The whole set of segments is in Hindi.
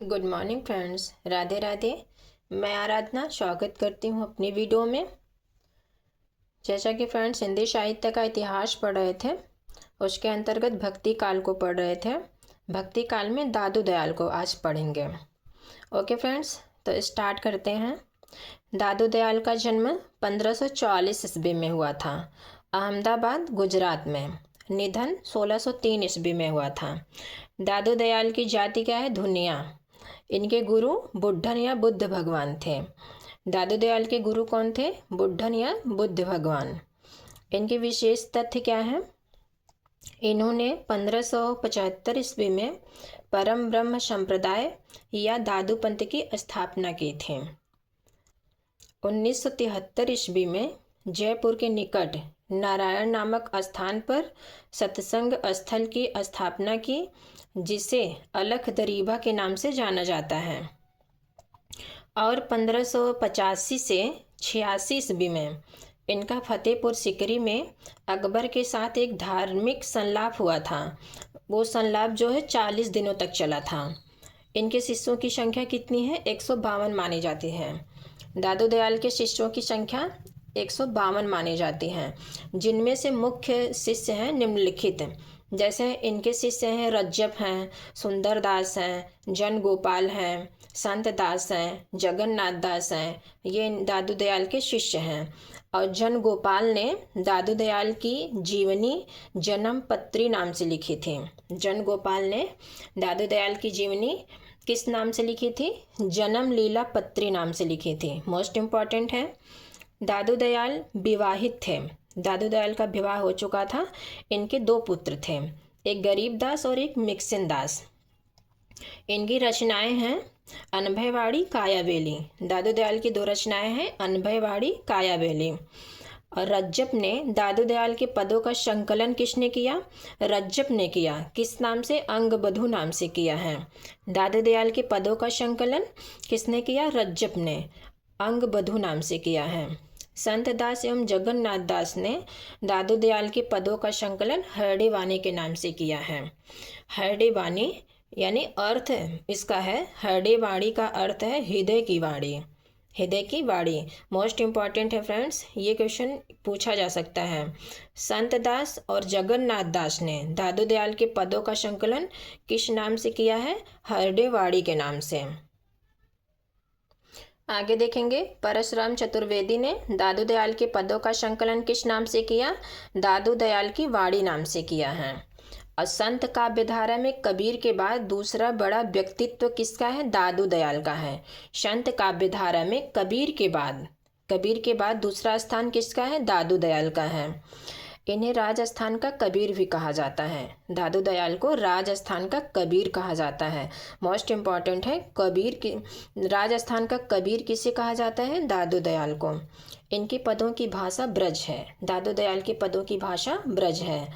Good morning friends, Radhe Radhe. मैं आराधना स्वागत करती हूँ अपनी वीडियो में। जैसा कि फ्रेंड्स हिंदी साहित्य का इतिहास पढ़ रहे थे, उसके अंतर्गत भक्ति काल को पढ़ रहे थे। भक्ति काल में दादू दयाल को आज पढ़ेंगे। ओके फ्रेंड्स, तो स्टार्ट करते हैं। दादू दयाल का जन्म 1544 ईस्वी में हुआ था, अहमदाबाद गुजरात में। निधन 1603 ईस्वी में हुआ था। दादू दयाल की जाति क्या है? धुनिया। इनके गुरु बुद्धन या बुद्ध भगवान थे। दादू दयाल के गुरु कौन थे? बुद्धन या बुद्ध भगवान। इनके विशेष तथ्य क्या है? इन्होंने 1575 ईस्वी में परम ब्रह्म संप्रदाय या दादू पंथ की स्थापना की थी। 1973 ईस्वी में जयपुर के निकट नारायण नामक स्थान पर सत्संग स्थल की स्थापना की, जिसे अलख दरीबा के नाम से जाना जाता है। और 1585 से 86 ईस्वी में इनका फतेहपुर सिकरी में अकबर के साथ एक धार्मिक संलाप हुआ था। वो संलाप जो है 40 दिनों तक चला था। इनके शिष्यों की संख्या कितनी है? 152 मानी जाती है। दादू दयाल के शिष्यों की संख्या 152 मानी जाती हैं, जिनमें से मुख्य शिष्य हैं निम्नलिखित। जैसे इनके शिष्य हैं रज्जब हैं, सुंदरदास हैं, जन गोपाल हैं, संत दास हैं, जगन्नाथ दास हैं। ये दादू दयाल के शिष्य हैं। और जन गोपाल ने दादू दयाल की जीवनी जन्म पत्री नाम से लिखी थी। जन गोपाल ने दादू दयाल की जीवनी किस नाम से लिखी थी? जन्म लीला पत्री नाम से लिखी थी। मोस्ट इम्पॉर्टेंट है। दादू दयाल विवाहित थे। दादू दयाल का विवाह हो चुका था। इनके 2 पुत्र थे, एक गरीब दास और एक मिक्सिन दास। इनकी रचनाएं हैं अनभयवाड़ी कायाबेली। दादू दयाल की 2 रचनाएं हैं, अनभयवाड़ी कायाबेली। और रज्जब ने दादू दयाल के पदों का संकलन किसने किया? रज्जब ने किया। किस नाम से? अंगबधू नाम से किया है। दादू दयाल के पदों का संकलन किसने किया? रज्जब ने अंगबधू नाम से किया है। संत दास एवं जगन्नाथ दास ने दादू दयाल के पदों का संकलन हरडे वाणी के नाम से किया है। हरडे वाणी यानी अर्थ इसका है, हरडे वाणी का अर्थ है हृदय की वाणी। हृदय की वाणी मोस्ट इम्पॉर्टेंट है फ्रेंड्स, ये क्वेश्चन पूछा जा सकता है। संत दास और जगन्नाथ दास ने दादू दयाल के पदों का संकलन किस नाम से किया है? हरडे वाणी के नाम से। आगे देखेंगे, परशुराम चतुर्वेदी ने दादू दयाल के पदों का संकलन किस नाम से किया? दादू दयाल की वाणी नाम से किया है। और संत काव्यधारा में कबीर के बाद दूसरा बड़ा व्यक्तित्व किसका है? दादू दयाल का है। संत काव्यधारा में कबीर के बाद दूसरा स्थान किसका है? दादू दयाल का है। इन्हें राजस्थान का कबीर भी कहा जाता है। दादू दयाल को राजस्थान का कबीर कहा जाता है। मोस्ट इम्पॉर्टेंट है, कबीर की राजस्थान का कबीर किसे कहा जाता है? दादू दयाल को। इनके पदों की भाषा ब्रज है। दादू दयाल के पदों की भाषा ब्रज है।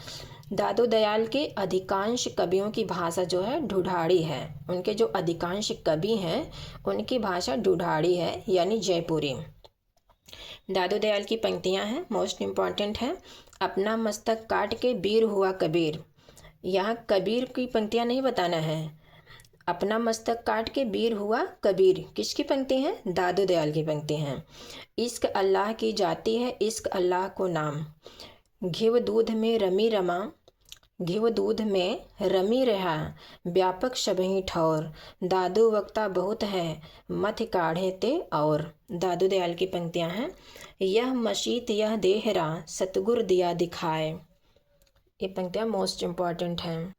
दादू दयाल के अधिकांश कवियों की भाषा जो है ढूढ़ाड़ी है। उनके जो अधिकांश कवि हैं उनकी भाषा ढूढ़ाड़ी है, यानी जयपुरी। दादू दयाल की पंक्तियां हैं, मोस्ट इम्पॉर्टेंट है। अपना मस्तक काट के वीर हुआ कबीर। यहाँ कबीर की पंक्तियां नहीं बताना है। अपना मस्तक काट के वीर हुआ कबीर किसकी पंक्ति है? दादू दयाल की पंक्ति हैं। इश्क अल्लाह की जाती है, इश्क अल्लाह को नाम। घिव दूध में रमी रमा, घिव दूध में रमी रहा, व्यापक सबही ठौर। दादू वक्ता बहुत है, मथ काढ़े ते और। दादू दयाल की पंक्तियां हैं। यह मशीत यह देहरा, सतगुर दिया दिखाए। ये पंक्तियां मोस्ट इम्पॉर्टेंट हैं।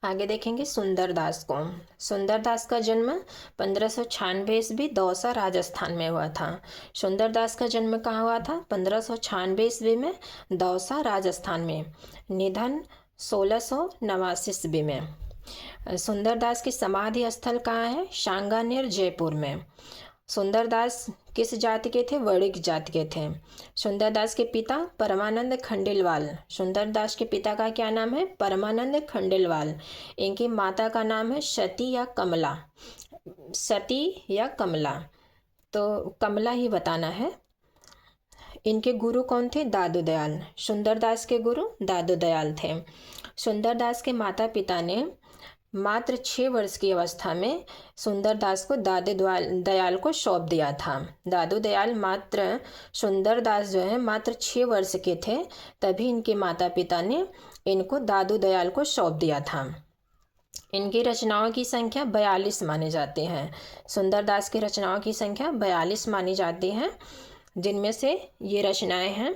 आगे देखेंगे सुंदरदास को। सुंदरदास का जन्म 1596 ईस्वी दौसा राजस्थान में हुआ था। सुंदरदास का जन्म कहाँ हुआ था? 1596 ईस्वी में दौसा राजस्थान में। निधन 1689 ईस्वी में। सुंदरदास की समाधि स्थल कहाँ है? सांगानेर जयपुर में। सुंदरदास किस जाति के थे? वणिक जाति के थे। सुंदरदास के पिता परमानंद खंडेलवाल। सुंदरदास के पिता का क्या नाम है? परमानंद खंडेलवाल। इनकी माता का नाम है सती या कमला। सती या कमला, तो कमला ही बताना है। इनके गुरु कौन थे? दादू दयाल। सुंदरदास के गुरु दादू दयाल थे। सुंदरदास के माता पिता ने मात्र 6 वर्ष की अवस्था में सुंदरदास को दादू दयाल को सौंप दिया था। दादू दयाल सुंदरदास जो है मात्र 6 वर्ष के थे, तभी इनके माता पिता ने इनको दादू दयाल को सौंप दिया था। इनकी रचनाओं की संख्या 42 माने जाते हैं। सुंदरदास की रचनाओं की संख्या 42 मानी जाती है, जिनमें से ये रचनाएं हैं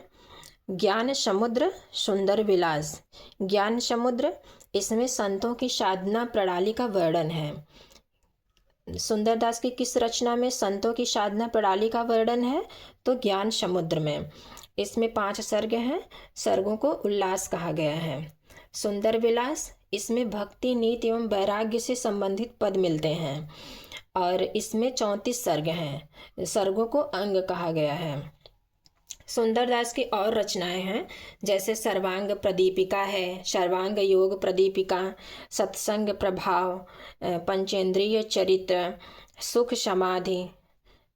ज्ञान समुद्र, सुंदर विलास। ज्ञान समुद्र, इसमें संतों की साधना प्रणाली का वर्णन है। सुंदरदास की किस रचना में संतों की साधना प्रणाली का वर्णन है? तो ज्ञान समुद्र में। इसमें 5 सर्ग हैं, सर्गों को उल्लास कहा गया है। सुंदर विलास, इसमें भक्ति, नीति एवं वैराग्य से संबंधित पद मिलते हैं और इसमें 34 सर्ग हैं, सर्गों को अंग कहा गया है। सुंदरदास की और रचनाएं हैं, जैसे सर्वांग प्रदीपिका है, सर्वांग योग प्रदीपिका, सत्संग प्रभाव, पंचेंद्रिय चरित्र, सुख समाधि,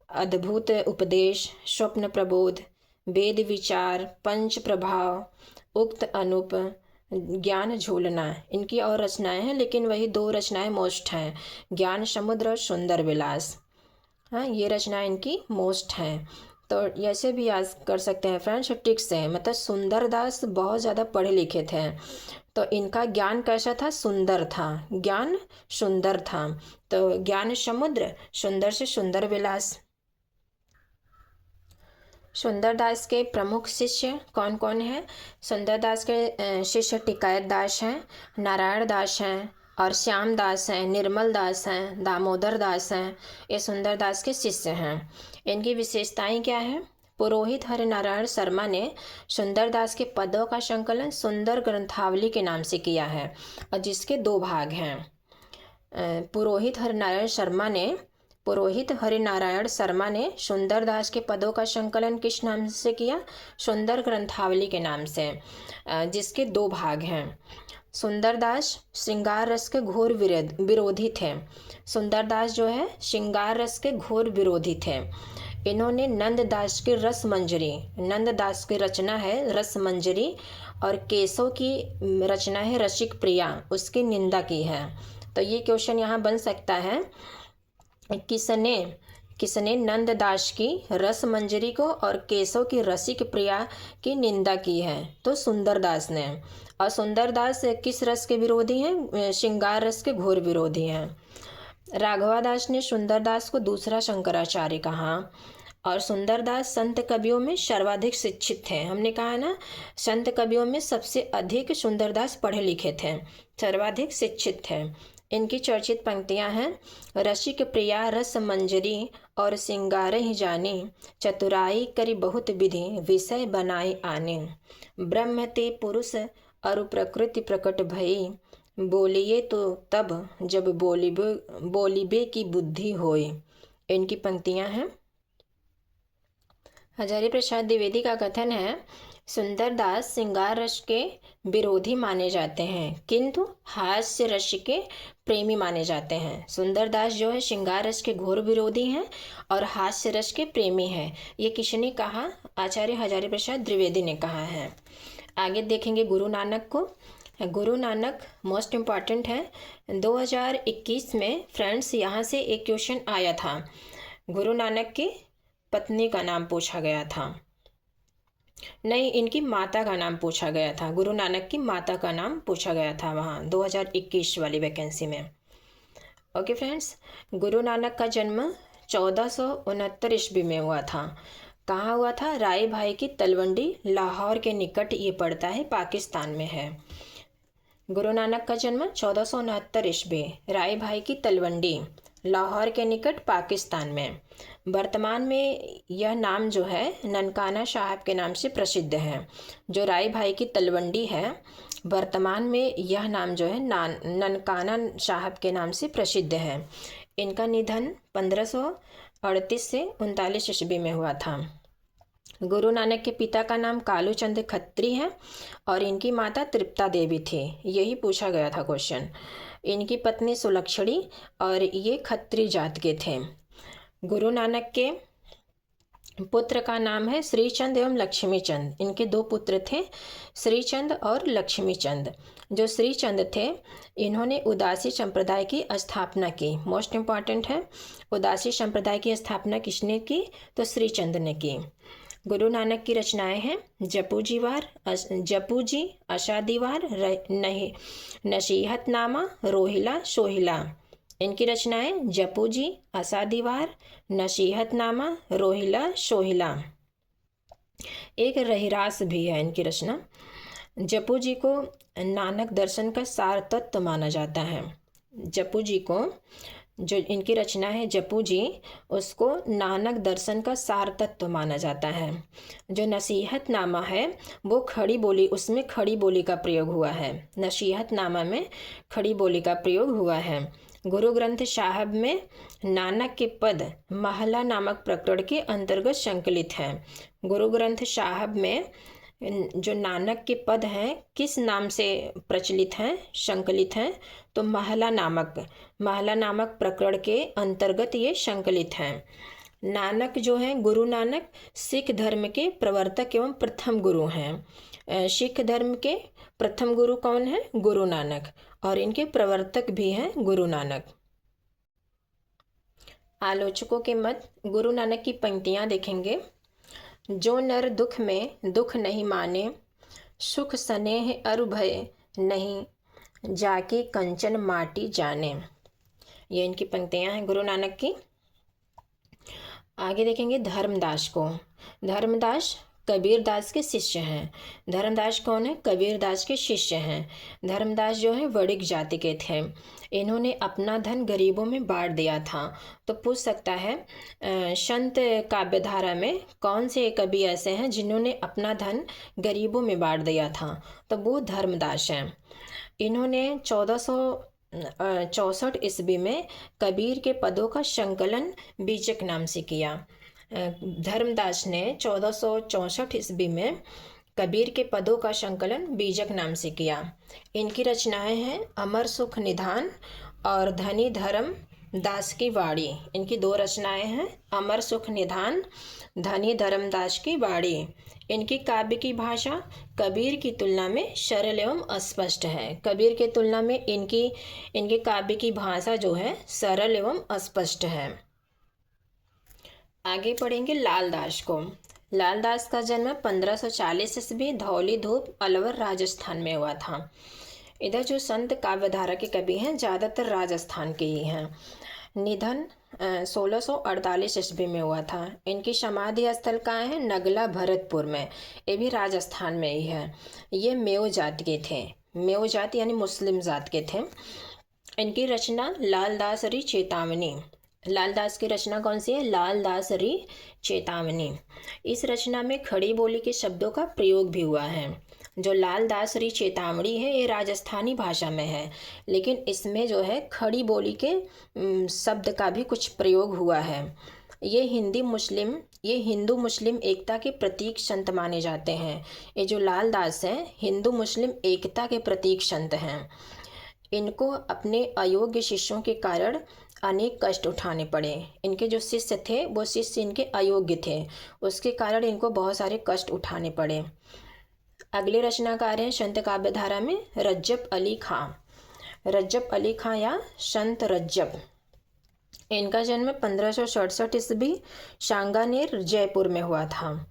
अद्भुत उपदेश, स्वप्न प्रबोध, वेद विचार, पंच प्रभाव, उक्त अनूप, ज्ञान झूलना। इनकी और रचनाएं हैं, लेकिन वही 2 रचनाएं मोस्ट हैं, ज्ञान समुद्र और सुंदर विलास। हाँ, ये रचनाएं इनकी मोस्ट हैं। तो ऐसे भी याद कर सकते हैं फ्रेंड्स, ट्रिक्स हैं। मतलब सुंदरदास बहुत ज़्यादा पढ़े लिखे थे, तो इनका ज्ञान कैसा था? सुंदर था, ज्ञान सुंदर था। तो ज्ञान समुद्र, सुंदर से सुंदर विलास। सुंदरदास के प्रमुख शिष्य कौन कौन हैं? सुंदरदास के शिष्य टिकायत दास हैं, नारायण दास हैं और श्याम दास हैं, निर्मल दास हैं, दामोदर दास हैं। ये सुंदरदास के शिष्य हैं। इनकी विशेषताएं क्या हैं? पुरोहित हरिनारायण शर्मा ने सुंदरदास के पदों का संकलन सुंदर ग्रंथावली के नाम से किया है, और जिसके 2 भाग हैं। पुरोहित हरिनारायण शर्मा ने सुंदरदास के पदों का संकलन किस नाम से किया? सुंदर ग्रंथावली के नाम से, जिसके 2 भाग हैं। सुंदरदास श्रृंगार रस के घोर विरोधी थे। सुंदरदास जो है श्रृंगार रस के घोर विरोधी थे। इन्होंने नंददास की रस मंजरी, नंददास की रचना है रस मंजरी, और केशव की रचना है रसिक प्रिया, उसकी निंदा की है। तो ये क्वेश्चन यहाँ बन सकता है, किसने नंददास की रस मंजरी को और केशव की रसिक प्रिया की निंदा की है? तो सुंदरदास ने। और सुंदरदास किस रस के विरोधी हैं? श्रृंगार रस के घोर विरोधी हैं। राघवादास ने सुंदरदास को दूसरा शंकराचार्य कहा। और सुंदरदास संत कवियों में सर्वाधिक शिक्षित थे। हमने कहा ना, संत कवियों में सबसे अधिक सुंदरदास पढ़े लिखे थे, सर्वाधिक शिक्षित थे। इनकी चर्चित पंक्तियां हैं, रसिक प्रिया रस मंजरी और सिंगार ही जाने, चतुराई करी बहुत विधि विषय बनाए आने, ब्रह्म ते पुरुष अरु प्रकृति प्रकट भई, बोलिए तो तब जब बोलिबे की बुद्धि होए। इनकी पंक्तियां हैं। हजारी प्रसाद द्विवेदी का कथन है, सुंदरदास श्रृंगार रस के विरोधी माने जाते हैं, किंतु हास्य रस के प्रेमी माने जाते हैं। सुंदरदास जो है श्रृंगार रस के घोर विरोधी हैं और हास्य रस के प्रेमी हैं। ये किसने कहा? आचार्य हजारी प्रसाद द्विवेदी ने कहा है। आगे देखेंगे गुरु नानक को। गुरु नानक मोस्ट इम्पॉर्टेंट है। 2021 में फ्रेंड्स यहाँ से एक क्वेश्चन आया था, गुरु नानक की पत्नी का नाम पूछा गया था, नहीं, इनकी माता का नाम पूछा गया था। गुरु नानक की माता का नाम पूछा गया था वहाँ 2021 वाली वैकेंसी में। ओके फ्रेंड्स, गुरु नानक का जन्म 1469 ईस्वी में हुआ था। कहाँ हुआ था? राय भाई की तलवंडी, लाहौर के निकट ये पड़ता है, पाकिस्तान में है। गुरु नानक का जन्म 1469 ईस्वी, राय भाई की तलवंडी, लाहौर के निकट, पाकिस्तान में। वर्तमान में यह नाम जो है ननकाना साहब के नाम से प्रसिद्ध है। जो राय भाई की तलवंडी है, वर्तमान में यह नाम जो है ननकाना साहब के नाम से प्रसिद्ध है। इनका निधन 1538 से 39 ईस्वी में हुआ था। गुरु नानक के पिता का नाम कालू चंद खत्री है और इनकी माता तृप्ता देवी थी। यही पूछा गया था क्वेश्चन। इनकी पत्नी सुलक्षणी और ये खत्री जात के थे। गुरु नानक के पुत्र का नाम है श्रीचंद एवं लक्ष्मीचंद। इनके दो पुत्र थे, श्रीचंद और लक्ष्मीचंद। जो श्रीचंद थे, इन्होंने उदासी संप्रदाय की स्थापना की। मोस्ट इम्पॉर्टेंट है, उदासी संप्रदाय की स्थापना किसने की? तो श्रीचंद ने की। गुरु नानक की रचनाएं हैं जपू जी, अशादीवार, नहीं, नसीहतनामा, रोहिला, सोहिला। इनकी रचनाएं जपू जी, असादीवार, नसीहतनामा, रोहिला, सोहिला। एक रहिरास भी है इनकी रचना। जपू जी को नानक दर्शन का सार तत्व माना जाता है। जपू जी को, जो इनकी रचना है जपू जी, उसको नानक दर्शन का सार तत्व माना जाता है। जो नसीहतनामा है वो खड़ी बोली, उसमें खड़ी बोली का प्रयोग हुआ है। नसीहतनामा में खड़ी बोली का प्रयोग हुआ है। गुरु ग्रंथ साहब में नानक के पद महला नामक प्रकरण के अंतर्गत संकलित हैं। गुरु ग्रंथ साहब में जो नानक के पद हैं किस नाम से प्रचलित हैं, संकलित हैं? तो महला नामक प्रकरण के अंतर्गत ये संकलित हैं। नानक जो हैं, गुरु नानक सिख धर्म के प्रवर्तक एवं प्रथम गुरु हैं। सिख धर्म के प्रथम गुरु कौन है? गुरु नानक। और इनके प्रवर्तक भी हैं गुरु नानक। आलोचकों के मत। गुरु नानक की पंक्तियां देखेंगे। जो नर दुख में दुख नहीं माने, सुख स्नेह अरु भय नहीं, जाके कंचन माटी जाने। ये इनकी पंक्तियां हैं गुरु नानक की। आगे देखेंगे धर्मदास को। धर्मदास कबीरदास के शिष्य हैं। धर्मदास कौन है? कबीरदास के शिष्य हैं। धर्मदास जो है वणिक जाति के थे। इन्होंने अपना धन गरीबों में बांट दिया था। तो पूछ सकता है संत काव्यधारा में कौन से कवि ऐसे हैं जिन्होंने अपना धन गरीबों में बांट दिया था? तो वो धर्मदास हैं। इन्होंने 1464 ईस्वी में कबीर के पदों का संकलन बीजक नाम से किया। धर्मदास ने 1464 ईस्वी में कबीर के पदों का संकलन बीजक नाम से किया। इनकी रचनाएं हैं अमर सुख निधान और धनी धर्म दास की वाणी। इनकी दो रचनाएं हैं अमर सुख निधान, धनी धर्मदास की वाणी। इनकी काव्य की भाषा कबीर की तुलना में सरल एवं अस्पष्ट है। कबीर की तुलना में इनके काव्य की भाषा जो है सरल एवं अस्पष्ट है। आगे पढ़ेंगे लालदास को। लालदास का जन्म 1540 ईस्वी धौली धूप अलवर राजस्थान में हुआ था। इधर जो संत काव्यधारा के कवि हैं ज़्यादातर राजस्थान के ही हैं। निधन 1648 ईस्वी में हुआ था। इनकी समाधि स्थल कहाँ है? नगला भरतपुर में। ये भी राजस्थान में ही है। ये मेव जाति के थे। मेव जाति यानी मुस्लिम जात के थे। इनकी रचना लालदासरी चेतावनी। लालदास की रचना कौन सी है? लालदासरी चेतावनी। इस रचना में खड़ी बोली के शब्दों का प्रयोग भी हुआ है। जो लालदासरी चेतावनी है ये राजस्थानी भाषा में है, लेकिन इसमें जो है खड़ी बोली के शब्द का भी कुछ प्रयोग हुआ है। ये हिंदू मुस्लिम एकता के प्रतीक संत माने जाते हैं। ये जो लालदास हैं हिंदू मुस्लिम एकता के प्रतीक संत हैं। इनको अपने अयोग्य शिष्यों के कारण अनेक कष्ट उठाने पड़े। इनके जो शिष्य थे वो शिष्य इनके अयोग्य थे, उसके कारण इनको बहुत सारे कष्ट उठाने पड़े। अगले रचनाकार हैं संत काव्यधारा में रज्जब अली खां। रज्जब अली खां या संत रज्जब। इनका जन्म 1567 ईस्वी सांगानेर जयपुर में हुआ था।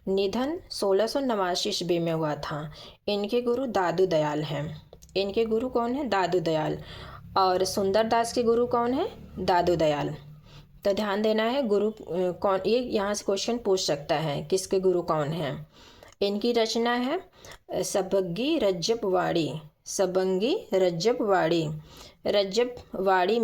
निधन 1689 ईस्वी में हुआ था। इनके गुरु दादू दयाल हैं। इनके गुरु कौन है? दादू दयाल। और सुंदरदास के गुरु कौन है? दादू दयाल। तो ध्यान देना है गुरु कौन, ये यहाँ से क्वेश्चन पूछ सकता है किसके गुरु कौन है। इनकी रचना है सबंगी रज्जबवाड़ी। सबंगी रज्जबवाड़ी। रज्जबवाड़ी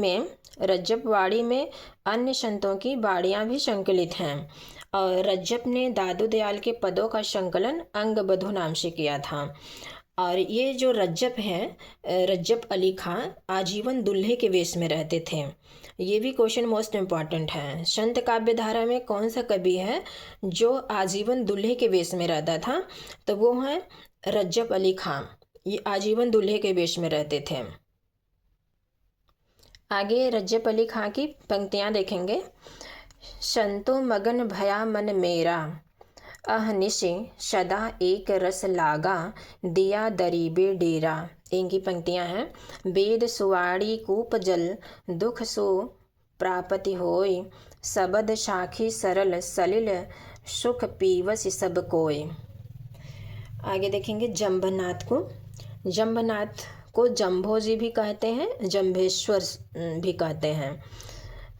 में अन्य संतों की वाड़ियाँ भी संकलित हैं। और रज्जब ने दादू दयाल के पदों का संकलन अंगबधु नाम से किया था। और ये जो रज्जब हैं, रज्जब अली खां आजीवन दूल्हे के वेश में रहते थे। ये भी क्वेश्चन मोस्ट इम्पॉर्टेंट है। संत काव्यधारा में कौन सा कवि है जो आजीवन दूल्हे के वेश में रहता था? तो वो है रज्जब अली खां। ये आजीवन दूल्हे के वेश में रहते थे। आगे रज्जब अली खां की पंक्तियाँ देखेंगे। संतो मगन भया मन मेरा, अहनिशे सदा एक रस लागा, दिया दरीबे डेरा। इनकी पंक्तियां हैं। वेद सुवाड़ी कूप जल, दुख सो प्रापति होय, सबद साखी सरल सलिल, सुख पीवस सब कोय। आगे देखेंगे जम्भनाथ को। जम्भनाथ को जम्भोजी भी कहते हैं, जम्भेश्वर भी कहते हैं,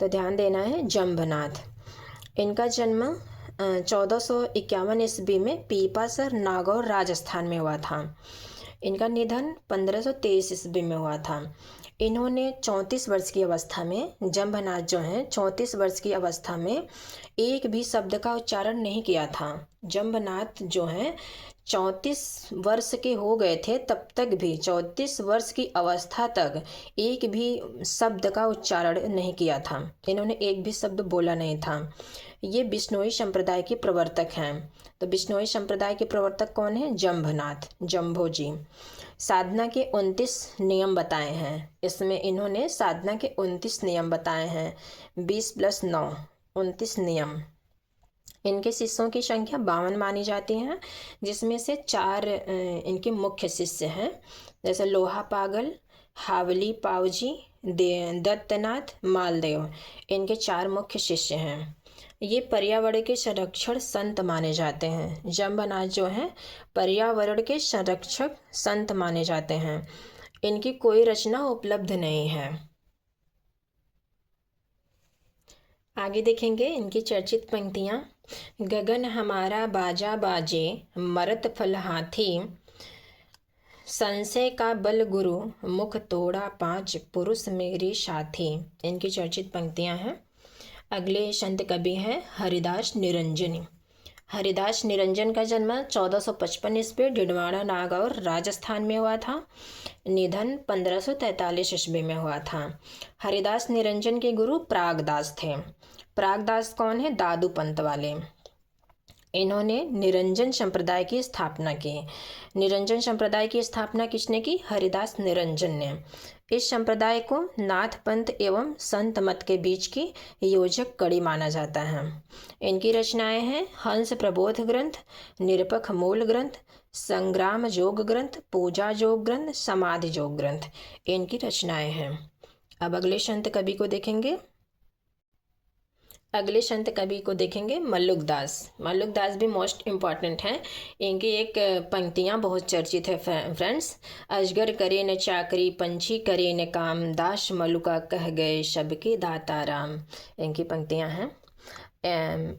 तो ध्यान देना है। जम्भनाथ, इनका जन्म 1451 ईस्वी में पीपासर नागौर राजस्थान में हुआ था। इनका निधन 1523 ईस्वी में हुआ था। इन्होंने 34 वर्ष की अवस्था में, जम्भनाथ जो हैं 34 वर्ष की अवस्था में एक भी शब्द का उच्चारण नहीं किया था। जम्भनाथ जो हैं 34 वर्ष के हो गए थे, तब तक भी 34 वर्ष की अवस्था तक एक भी शब्द का उच्चारण नहीं किया था। इन्होंने एक भी शब्द बोला नहीं था। ये बिश्नोई संप्रदाय के प्रवर्तक हैं। तो बिश्नोई संप्रदाय के प्रवर्तक कौन है? जम्भनाथ, जम्भो जी। साधना के 29 नियम बताए हैं। इसमें इन्होंने साधना के 29 नियम बताए हैं। 20 + 9 29 नियम। इनके शिष्यों की संख्या 52 मानी जाती है, जिसमें से 4 इनके मुख्य शिष्य हैं, जैसे लोहा पागल, हावली पावजी, दत्तनाथ, मालदेव। इनके 4 मुख्य शिष्य हैं। ये पर्यावरण के संरक्षण संत माने जाते हैं। जम्भनाथ जो हैं पर्यावरण के संरक्षक संत माने जाते हैं। इनकी कोई रचना उपलब्ध नहीं है। आगे देखेंगे इनकी चर्चित पंक्तियाँ। गगन हमारा बाजा बाजे, मरत फल हाथी, संशय का बल गुरु, मुख तोड़ा 5 पुरुष मेरे साथी। इनकी चर्चित पंक्तियाँ हैं। अगले संत कवि हैं हरिदास निरंजन। हरिदास निरंजन का जन्म 1455 ईस्वी डिडवाड़ा नागौर राजस्थान में हुआ था। निधन 1543 ईस्वी में हुआ था। हरिदास निरंजन के गुरु प्रागदास थे। प्रागदास कौन है? दादू पंत वाले। इन्होंने निरंजन संप्रदाय की स्थापना की। निरंजन संप्रदाय की स्थापना किसने की? हरिदास निरंजन ने। इस संप्रदाय को नाथ पंथ एवं संत मत के बीच की योजक कड़ी माना जाता है। इनकी रचनाएं हैं हंस प्रबोध ग्रंथ, निरपक्ष मूल ग्रंथ, संग्राम जोग ग्रंथ, पूजा जोग ग्रंथ, समाधि जोग ग्रंथ। इनकी रचनाएं हैं। अब अगले संत कवि को देखेंगे। अगले संत कवि को देखेंगे मल्लुक दास। मल्लुक दास भी मोस्ट इम्पॉर्टेंट हैं। इनकी एक पंक्तियाँ बहुत चर्चित है फ्रेंड्स। अजगर करे न चाकरी, पंछी करे न काम, दास मल्लुका कह गए सबके दाता राम। इनकी पंक्तियाँ हैं।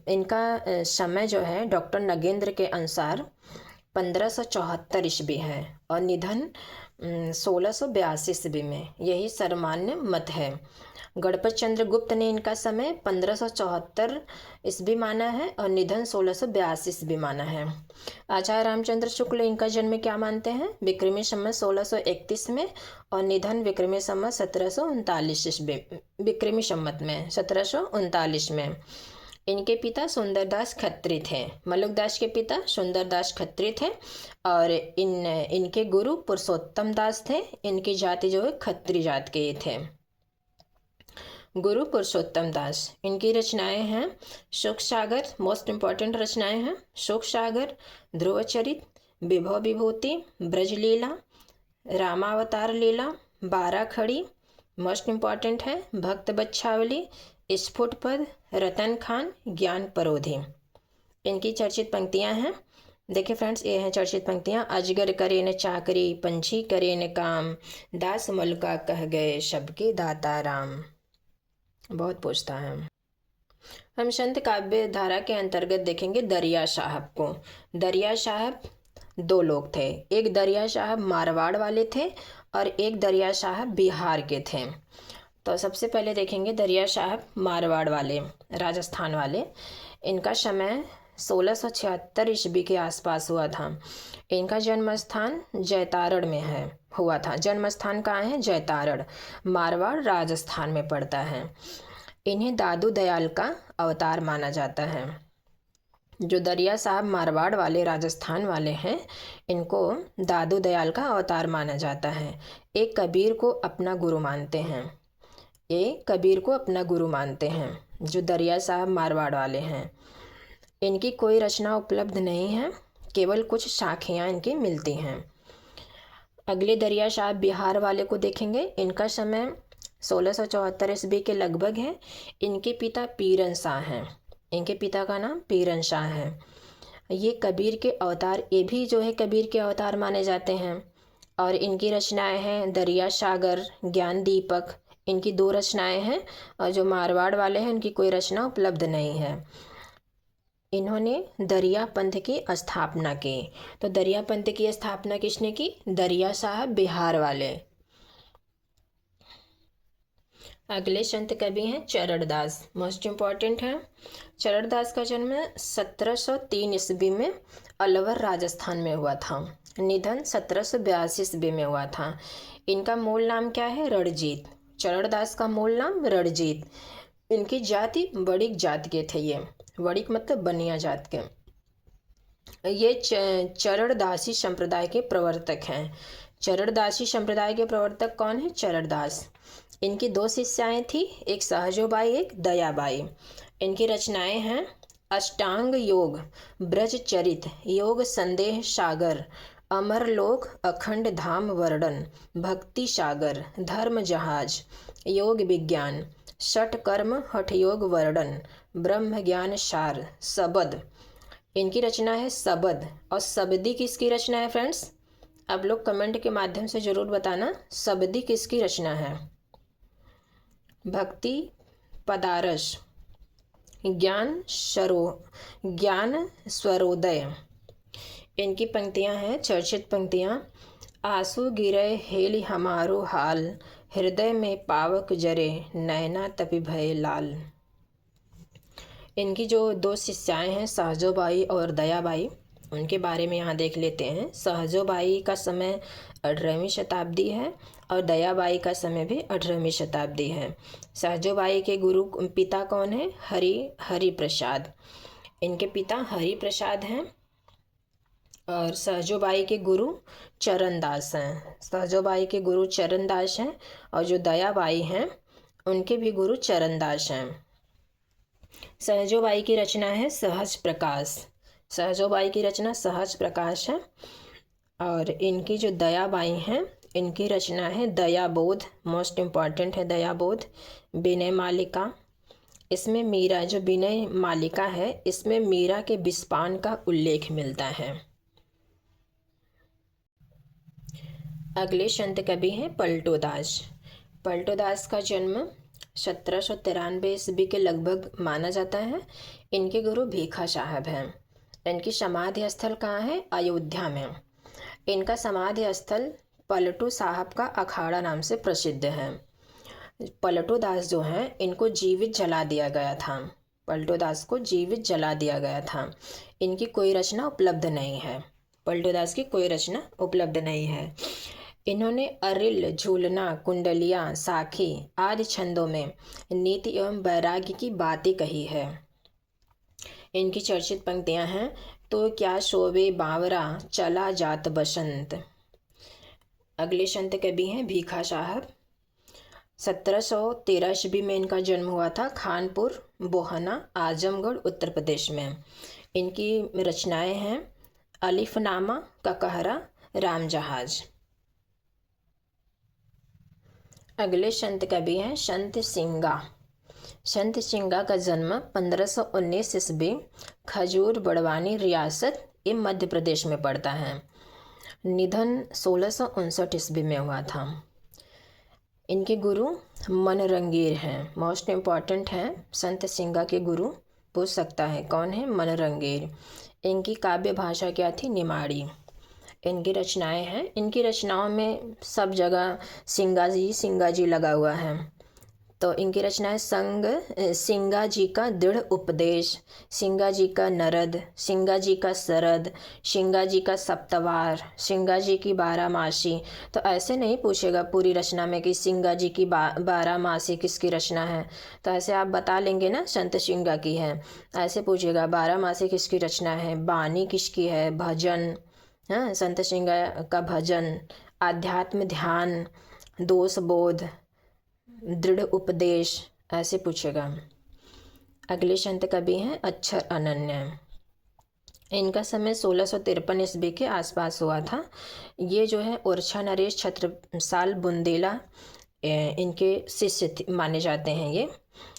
इनका समय जो है डॉक्टर नगेंद्र के अनुसार 1574 ईस्वी है और निधन 1682 ईस्वी में। यही सर्वमान्य मत है। गणपत चंद्र गुप्त ने इनका समय 1574 ईस्वी माना है और निधन 1682 ईस्वी माना है। आचार्य रामचंद्र शुक्ल इनका जन्म क्या मानते हैं? विक्रमी संवत 1631 में और निधन विक्रमी संवत 1739 ईस्वी, विक्रमी संवत में 1739 में। इनके पिता सुंदरदास खत्री थे। मल्लुक दास के पिता सुंदरदास खत्री थे और इनके गुरु पुरुषोत्तम दास थे। इनकी जाति जो है खत्री जात के ये थे। गुरु पुरुषोत्तम दास। इनकी रचनाएं हैं शोक सागर, मोस्ट इम्पॉर्टेंट रचनाएं हैं शोक सागर, ध्रुवचरित, विभव विभूति, ब्रजलीला, रामावतार लीला, 12 खड़ी, मोस्ट इम्पॉर्टेंट है भक्त बच्छावली, स्फुट पद, रतन खान, ज्ञान परोधि। इनकी चर्चित पंक्तियां हैं। देखिए फ्रेंड्स, ये हैं चर्चित पंक्तियां। अजगर करे न चाकरी, पंछी करे न काम, दास मल्लुका कह गए सबके दाता राम। बहुत पूछता है। हम संत काव्य धारा के अंतर्गत देखेंगे दरिया साहब को। दरिया साहब 2 लोग थे। एक दरिया साहब मारवाड़ वाले थे और एक दरिया साहब बिहार के थे। तो सबसे पहले देखेंगे दरिया साहब मारवाड़ वाले, राजस्थान वाले। इनका समय 1676 ईस्वी के आसपास हुआ था। इनका जन्म स्थान जैतारण में हुआ था। जन्म स्थान कहाँ है? जैतारण, मारवाड़ राजस्थान में पड़ता है। इन्हें दादू दयाल का अवतार माना जाता है। जो दरिया साहब मारवाड़ वाले राजस्थान वाले हैं, इनको दादू दयाल का अवतार माना जाता है। एक कबीर को अपना गुरु मानते हैं। जो दरिया साहब मारवाड़ वाले हैं। इनकी कोई रचना उपलब्ध नहीं है, केवल कुछ शाखियाँ इनकी मिलती हैं। अगले दरिया साहब बिहार वाले को देखेंगे। इनका समय 1674 ईस्वी के लगभग है। इनके पिता पीरन शाह हैं। इनके पिता का नाम पीरन शाह है। ये कबीर के अवतार, ये भी जो है कबीर के अवतार माने जाते हैं। और इनकी रचनाएं हैं दरिया सागर, ज्ञान दीपक, इनकी 2 रचनाएं हैं। और जो मारवाड़ वाले हैं उनकी कोई रचना उपलब्ध नहीं है। इन्होंने दरिया पंथ की स्थापना की। तो दरिया पंथ की स्थापना किसने की? दरिया साहब बिहार वाले। अगले संत कवि हैं चरणदास, मोस्ट इम्पॉर्टेंट है। चरणदास का जन्म 1703 ईस्वी में अलवर राजस्थान में हुआ था। निधन 1782 ईस्वी में हुआ था। इनका मूल नाम क्या है? रणजीत। चरणदास का मूल नाम रणजीत। इनकी जाति वणिक जात के थे। ये वणिक मतलब बनिया जात के। ये चरणदासी संप्रदाय के प्रवर्तक हैं। चरणदासी संप्रदाय के प्रवर्तक कौन है? चरणदास। इनकी 2 शिष्याएं थी, एक सहजोबाई, एक दयाबाई। इनकी रचनाएं हैं अष्टांग योग, ब्रजचरित, योग संदेह सागर, अमरलोक, अखंड धाम वर्णन, भक्ति सागर, धर्म जहाज, योग विज्ञान, षट कर्म हठ योग वर्णन, ब्रह्म ज्ञान सार, सबद। इनकी रचना है सबद। और सबदी किसकी रचना है फ्रेंड्स? आप लोग कमेंट के माध्यम से ज़रूर बताना सबदी किसकी रचना है। भक्ति पदारस, ज्ञान स्वरोदय। इनकी पंक्तियां हैं चर्चित पंक्तियां। आंसू गिरे हेली हमारो हाल, हृदय में पावक जरे, नैना तपि भय लाल। इनकी जो 2 शिष्याएं हैं सहजोबाई और दयाबाई, उनके बारे में यहाँ देख लेते हैं। सहजोबाई का समय 18वीं शताब्दी है और दयाबाई का समय भी 18वीं शताब्दी है। सहजोबाई के गुरु पिता कौन है? हरि प्रसाद। इनके पिता हरि प्रसाद हैं। और सहजोबाई के गुरु चरणदास हैं। सहजोबाई के गुरु चरणदास हैं और जो दयाबाई हैं उनके भी गुरु चरणदास हैं। सहजोबाई की रचना है सहज प्रकाश। सहजोबाई की रचना सहज प्रकाश है। और इनकी जो दयाबाई हैं इनकी रचना है दयाबोध, मोस्ट इम्पॉर्टेंट है दयाबोध। विनय मालिका, इसमें मीरा, जो विनय मालिका है इसमें मीरा के विस्पान का उल्लेख मिलता है। अगले संत कवि हैं पलटू दास। पलटू दास का जन्म 1793 ईस्वी के लगभग माना जाता है। इनके गुरु भीखा साहब हैं। इनकी समाधि स्थल कहाँ है? अयोध्या में। इनका समाधि स्थल पलटू साहब का अखाड़ा नाम से प्रसिद्ध है। पलटू दास जो हैं इनको जीवित जला दिया गया था। पलटू दास को जीवित जला दिया गया था। इनकी कोई रचना उपलब्ध नहीं है। पलटू दास की कोई रचना उपलब्ध नहीं है। इन्होंने अरिल, झूलना, कुंडलियाँ, साखी आदि छंदों में नीति एवं वैराग्य की बातें कही है। इनकी चर्चित पंक्तियां हैं तो क्या शोभे बावरा, चला जात बसंत। अगले संत कवि हैं भीखा साहब। 1713 ईस्वी में इनका जन्म हुआ था खानपुर, बोहना, आजमगढ़, उत्तर प्रदेश में। इनकी रचनाएं हैं अलिफनामा, ककहरा, राम जहाज। अगले संत कवि हैं संत सिंगा। संत सिंगा का जन्म 1519 ईस्वी खजूर बड़वानी रियासत ये मध्य प्रदेश में पड़ता है। निधन 1659 ईस्वी में हुआ था। इनके गुरु मनरंगीर हैं, मोस्ट इम्पॉर्टेंट हैं। संत सिंगा के गुरु पूछ सकता है कौन है? मनरंगीर। इनकी काव्य भाषा क्या थी? निमाड़ी। इनकी रचनाएं हैं। इनकी रचनाओं में सब जगह सिंगा जी लगा हुआ है। तो इनकी रचनाएं सिंगा जी का दृढ़ उपदेश, सिंगा जी का नरद, सिंगा जी का सरद, सिंगा जी का सप्तवार, सिंगा जी की बारहमासी। तो ऐसे नहीं पूछेगा पूरी रचना में कि सिंगा जी की बारहमासी किसकी रचना है। तो ऐसे आप बता लेंगे ना संत सिंगा की है। ऐसे पूछेगा बारहमासी किसकी रचना है, बानी किसकी है, भजन, हाँ संत सिंगा का भजन, आध्यात्म ध्यान, दोष बोध, दृढ़ उपदेश, ऐसे पूछेगा। अगले संत कवि हैं अक्षर अनन्य। इनका समय 1653 ईस्वी के आसपास हुआ था। ये जो है ओरछा नरेश छत्रसाल बुंदेला इनके शिष्य माने जाते हैं ये।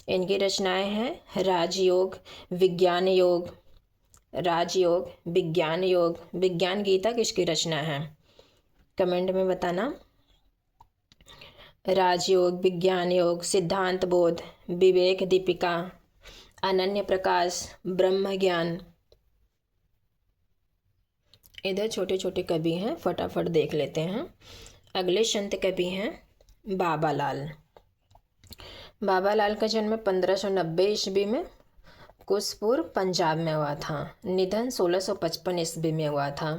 इनकी रचनाएं हैं राजयोग, विज्ञान योग, राजयोग, विज्ञान योग। विज्ञान गीता किसकी रचना है? कमेंट में बताना। राजयोग, विज्ञान योग, सिद्धांत बोध, विवेक दीपिका, अनन्य प्रकाश, ब्रह्म ज्ञान। इधर छोटे छोटे कवि हैं, फटाफट देख लेते हैं। अगले संत कवि हैं बाबा लाल। बाबा लाल का जन्म 1590 ईस्वी में कुसपुर पंजाब में हुआ था। निधन 1655 ईस्वी में हुआ था।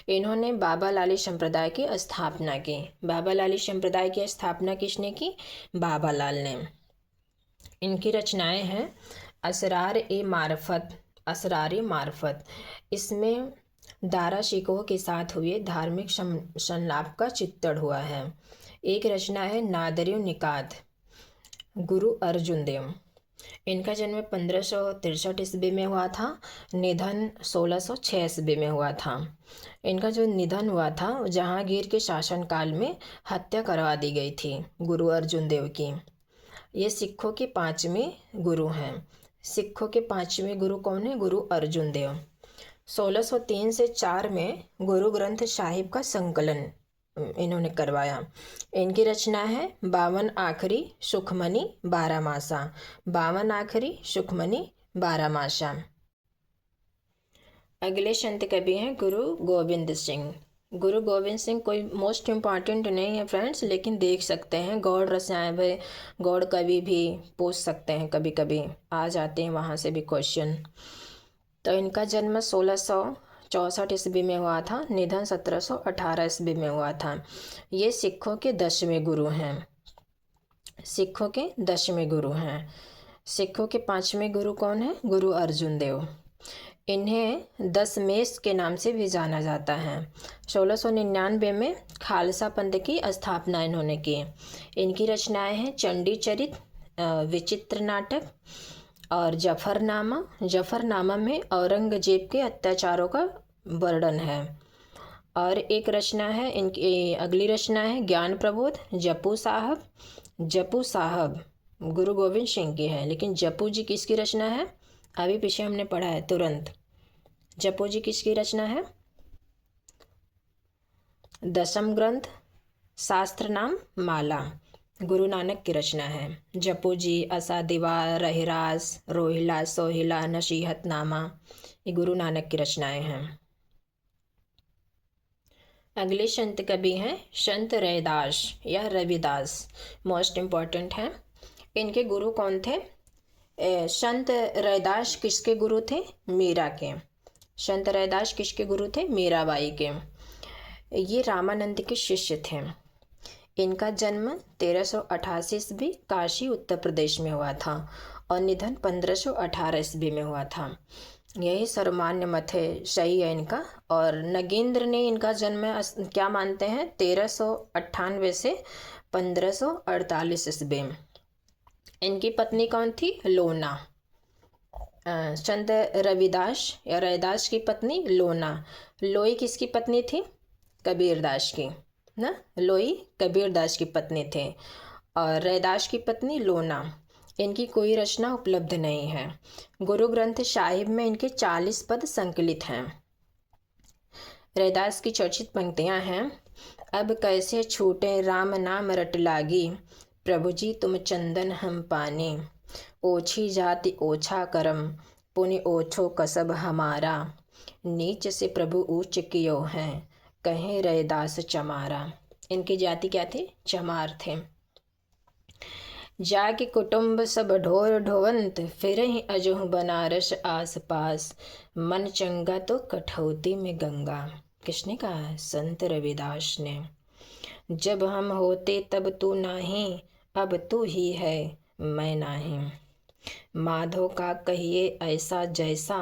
इन्होंने बाबा लाली संप्रदाय की स्थापना की। बाबा लाली संप्रदाय की स्थापना किसने की? बाबा लाल ने। इनकी रचनाएं हैं असरार ए मार्फत, असरार ए मार्फत। इसमें दारा शिकोह के साथ हुए धार्मिक संलाप का चित्रण हुआ है। एक रचना है नादरियो निकात, गुरु अर्जुन देव। इनका जन्म 1563 ईस्वी में हुआ था। निधन 1606 ईस्वी में हुआ था। इनका जो निधन हुआ था जहांगीर के शासनकाल में हत्या करवा दी गई थी गुरु अर्जुन देव की। ये सिखों के 5वें गुरु हैं। सिखों के 5वें गुरु कौन है? गुरु अर्जुन देव। 1603 से 4 में गुरु ग्रंथ साहिब का संकलन इन्होंने करवाया। इनकी रचना है 52 आखरी सुखमनी 12 मासा। 52 आखरी सुखमनी 12 मासा। अगले संत कवि हैं गुरु गोविंद सिंह। गुरु गोविंद सिंह कोई मोस्ट इम्पॉर्टेंट नहीं है फ्रेंड्स, लेकिन देख सकते हैं गौड़ रसायन में गौड़ कवि भी पूछ सकते हैं, कभी कभी आ जाते हैं वहाँ से भी क्वेश्चन। तो इनका जन्म 1664 ईस्वी में हुआ था। निधन 1718 ईस्वी में हुआ था। ये सिखों के 10वें गुरु हैं। सिखों के 10वें गुरु हैं। सिखों के 5वें गुरु कौन है? गुरु अर्जुन देव। इन्हें 10 मेष के नाम से भी जाना जाता है। 1699 में खालसा पंथ की स्थापना इन्होंने की। इनकी रचनाएं हैं चंडी चरित, विचित्र नाटक और जफरनामा। जफरनामा में औरंगजेब के अत्याचारों का वर्णन है। और एक रचना है इनकी, अगली रचना है ज्ञान प्रबोध। जपू साहब, जपू साहब गुरु गोविंद सिंह की है, लेकिन जपू जी किसकी रचना है? अभी पीछे हमने पढ़ा है तुरंत। जपू जी किसकी रचना है? दशम ग्रंथ शास्त्र नाम माला गुरु नानक की रचना है। जपू जी, असा दीवार, रहरास, रोहिला, सोहिला, नसीहतनामा, ये गुरु नानक की रचनाएं हैं। अगले संत कवि हैं संत रैदास या रविदास, मोस्ट इम्पॉर्टेंट हैं। इनके गुरु कौन थे? संत रैदास किसके गुरु थे? मीरा के। संत रैदास किसके गुरु थे? मीराबाई के। ये रामानंद के शिष्य थे। इनका जन्म 1388 ईस्वी काशी उत्तर प्रदेश में हुआ था और निधन 1518 ईस्वी में हुआ था। यही सर्वमान्य मत है, सही है इनका। और नगेंद्र ने इनका जन्म क्या मानते हैं? 1398 से 1548 ईस्वी। इनकी पत्नी कौन थी? लोना। संत रविदास या रैदास की पत्नी लोना। लोई किसकी पत्नी थी? कबीरदास की ना। लोई कबीरदास की पत्नी थे और रैदास की पत्नी लोना। इनकी कोई रचना उपलब्ध नहीं है। गुरु ग्रंथ साहिब में इनके 40 पद संकलित हैं। रैदास की चर्चित पंक्तियां हैं, अब कैसे छूटे राम नाम रट लागी, प्रभु जी तुम चंदन हम पानी, ओछी जाति ओछा करम, पुण्य ओछो कसब हमारा, नीच से प्रभु ऊंच कियो हैं, कहे रैदास चमारा। इनकी जाति क्या थी? चमार थे। जाके कुटुंब सब ढोर ढोवंत, फिर ही अजोह बनारस आस पास, मन चंगा तो कठौती में गंगा। किसने कहा? संत रविदास ने। जब हम होते तब तू नाही, अब तू ही है मैं नाही, माधो का कहिए ऐसा जैसा,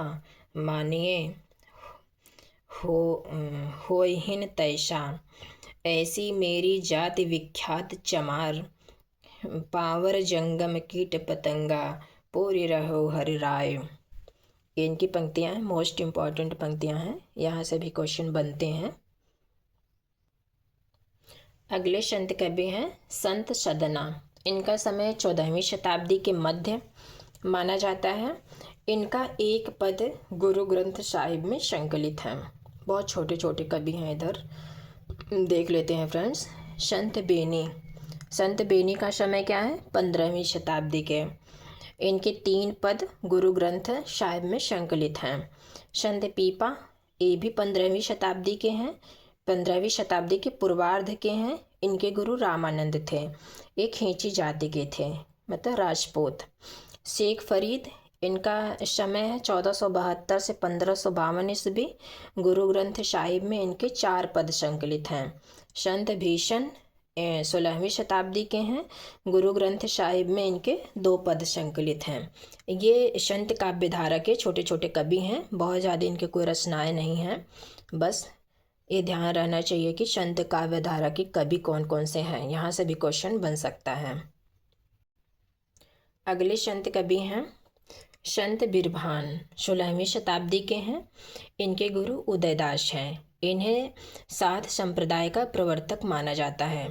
मानिए होहिन तैसा, ऐसी मेरी जाति विख्यात चमार, पावर जंगम कीट पतंगा, पूरी रहो हरि राय। ये इनकी पंक्तियाँ हैं, मोस्ट इम्पॉर्टेंट पंक्तियाँ हैं, यहाँ से भी क्वेश्चन बनते हैं। अगले संत कवि हैं संत सदना। इनका समय 14वीं शताब्दी के मध्य माना जाता है। इनका एक पद गुरु ग्रंथ साहिब में संकलित है। बहुत छोटे छोटे कवि हैं, इधर देख लेते हैं फ्रेंड्स। संत बेनी। संत बेनी का समय क्या है? 15वीं शताब्दी के। इनके 3 पद गुरु ग्रंथ साहिब में संकलित हैं। संत पीपा, ये भी 15वीं शताब्दी के हैं, 15वीं शताब्दी के पूर्वार्ध के हैं। इनके गुरु रामानंद थे, एक खींची जाति के थे, मतलब राजपूत। शेख फरीद, इनका समय है 1472 से 1552 ईस्वी। गुरु ग्रंथ साहिब में इनके 4 पद संकलित हैं। संत भीषण 16वीं शताब्दी के हैं। गुरु ग्रंथ साहिब में इनके 2 पद संकलित हैं। ये संत काव्यधारा के छोटे छोटे कवि हैं, बहुत ज़्यादा इनके कोई रचनाएं नहीं हैं। बस ये ध्यान रहना चाहिए कि संत काव्यधारा के कवि कौन कौन से हैं, यहाँ से भी क्वेश्चन बन सकता है। अगले संत कवि हैं संत बिरभान, 16वीं शताब्दी के हैं। इनके गुरु उदयदास हैं। इन्हें साध संप्रदाय का प्रवर्तक माना जाता है।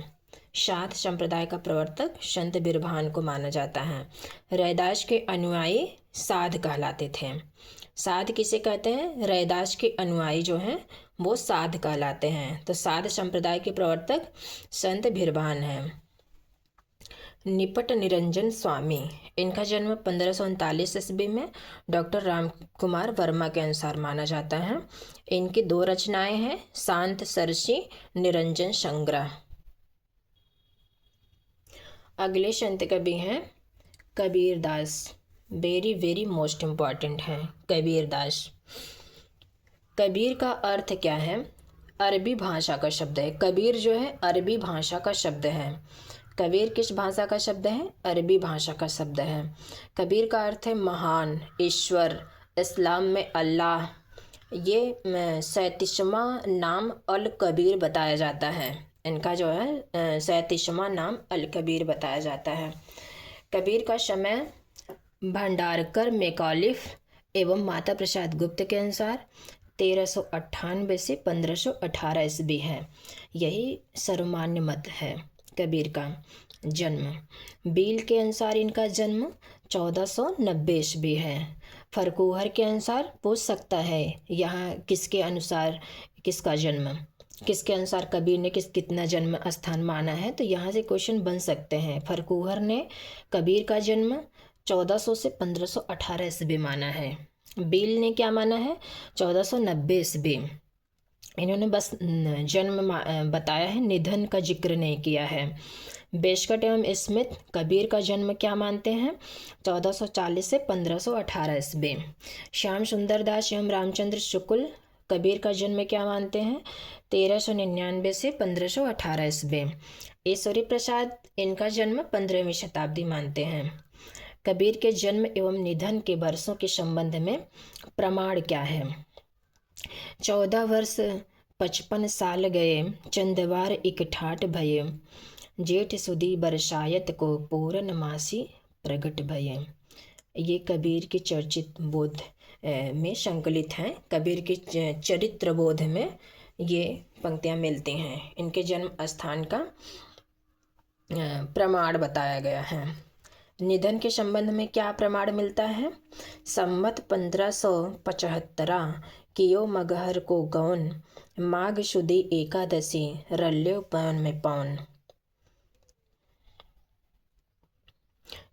साध संप्रदाय का प्रवर्तक संत बिरभान को माना जाता है। रैदास के अनुयायी साध कहलाते थे। साध किसे कहते हैं? रैदास के अनुयायी जो हैं वो साध कहलाते हैं। तो साध संप्रदाय के प्रवर्तक संत बिरभान हैं। निपट निरंजन स्वामी, इनका जन्म 1539 ईस्वी में डॉक्टर राम कुमार वर्मा के अनुसार माना जाता है। इनकी 2 रचनाएं हैं, शांत सरसी, निरंजन संग्रह। अगले संत कवि हैं Kabirdas. Very very most important हैं कबीरदास। कबीर का अर्थ क्या है? अरबी भाषा का शब्द है। कबीर जो है अरबी भाषा का शब्द है। कबीर किस भाषा का शब्द है? अरबी भाषा का शब्द है। कबीर का अर्थ है महान, ईश्वर, इस्लाम में अल्लाह। ये 37वां नाम अल कबीर बताया जाता है। इनका जो है 37वां नाम अल कबीर बताया जाता है। कबीर का समय भंडारकर मैकॉलिफ एवं माता प्रसाद गुप्त के अनुसार 1398 से 1518 ईस्वी है। यही सर्वमान्य मत है। कबीर का जन्म बील के अनुसार इनका जन्म 1490 ईस्वी है। फरकूहर के अनुसार पूछ सकता है यहाँ किसके अनुसार किसका जन्म, किसके अनुसार कबीर ने कितना जन्म स्थान माना है, तो यहाँ से क्वेश्चन बन सकते हैं। फरकूहर ने कबीर का जन्म 1400 से 1518 ईस्वी माना है। बील ने क्या माना है? 1490 ईस्वी। इन्होंने बस जन्म बताया है, निधन का जिक्र नहीं किया है। बेशकट एवं स्मिथ कबीर का जन्म क्या मानते हैं? 1440 से 1518 ईस्वी। श्याम सुंदर दास एवं रामचंद्र शुक्ल कबीर का जन्म क्या मानते हैं? 1399 से 1518 ईस्वी। ईश्वरी प्रसाद इनका जन्म 15वीं शताब्दी मानते हैं। कबीर के जन्म एवं निधन के वर्षों के संबंध में प्रमाण क्या है? 14 वर्ष 55 साल गए, चंदवार इकठाट भये, जेठ सुदी बरसायत को पूरन मासी प्रगट भये। ये कबीर के चर्चित बोध में संकलित हैं। कबीर के चरित्र बोध में ये पंक्तियाँ मिलती हैं। इनके जन्म स्थान का प्रमाण बताया गया है। निधन के संबंध में क्या प्रमाण मिलता है? संवत 1575 कियो मगहर को गौन, माघ शुदी एकादशी रल्यो पवन में पौन।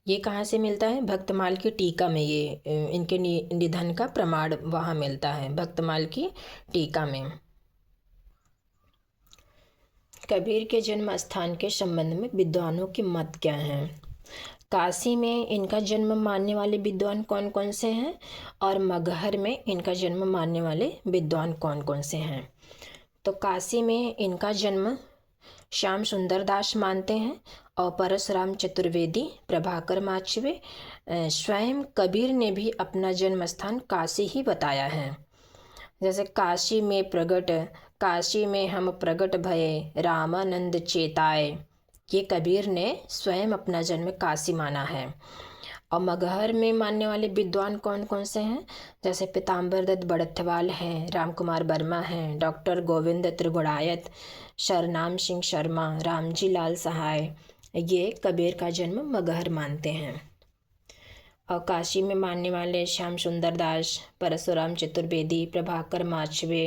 ये कहाँ से मिलता है? भक्तमाल की टीका में ये इनके निधन का प्रमाण वहाँ मिलता है, भक्तमाल की टीका में। कबीर के जन्म स्थान के संबंध में विद्वानों के मत क्या हैं? काशी में इनका जन्म मानने वाले विद्वान कौन कौन से हैं और मगहर में इनका जन्म मानने वाले विद्वान कौन कौन से हैं? तो काशी में इनका जन्म श्याम सुंदर दास मानते हैं और परशुराम चतुर्वेदी, प्रभाकर माचवे, स्वयं कबीर ने भी अपना जन्म स्थान काशी ही बताया है। जैसे काशी में प्रगट, काशी में हम प्रगट भये, रामानंद चेताए, ये कबीर ने स्वयं अपना जन्म काशी माना है। और मगहर में मानने वाले विद्वान कौन कौन से हैं? जैसे पीताम्बर दत्त बड़थवाल हैं, राम कुमार वर्मा हैं, डॉक्टर गोविंद त्रिगुणायत, शरनाम सिंह शर्मा, रामजी लाल सहाय, ये कबीर का जन्म मगहर मानते हैं। और काशी में मानने वाले श्याम सुंदर दास, परशुराम चतुर्वेदी, प्रभाकर माचवे,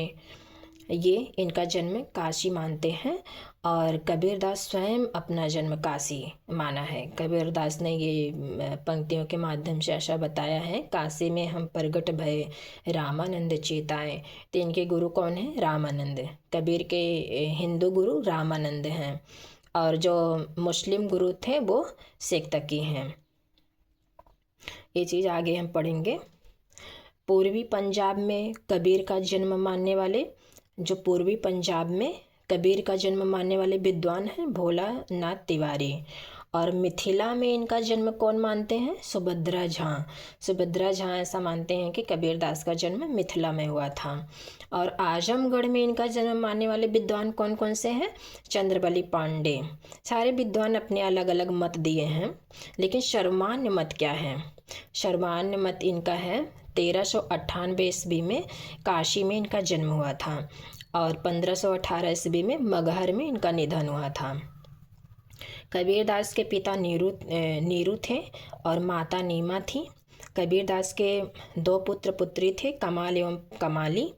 ये इनका जन्म काशी मानते हैं। और कबीरदास स्वयं अपना जन्म काशी माना है। कबीरदास ने ये पंक्तियों के माध्यम से ऐसा बताया है, काशी में हम प्रगट भय रामानंद चेताए। तो इनके गुरु कौन है? रामानंद। कबीर के हिंदू गुरु रामानंद हैं और जो मुस्लिम गुरु थे वो शेख तकी हैं। ये चीज़ आगे हम पढ़ेंगे। पूर्वी पंजाब में कबीर का जन्म मानने वाले, जो पूर्वी पंजाब में कबीर का जन्म मानने वाले विद्वान हैं भोला नाथ तिवारी। और मिथिला में इनका जन्म कौन मानते हैं? सुभद्रा झा। सुभद्रा झा ऐसा मानते हैं कि कबीरदास का जन्म मिथिला में हुआ था। और आजमगढ़ में इनका जन्म मानने वाले विद्वान कौन कौन से हैं? चंद्रबली पांडे। सारे विद्वान अपने अलग अलग मत दिए हैं, लेकिन सर्वमान्य मत क्या है? सर्वमान्य मत इनका है 1398 ईस्वी में काशी में इनका जन्म हुआ था और 1518 ईस्वी में मगहर में इनका निधन हुआ था। कबीरदास के पिता नीरू थे और माता नीमा थी। कबीरदास के 2 पुत्र पुत्री थे, कमाल एवं कमाली।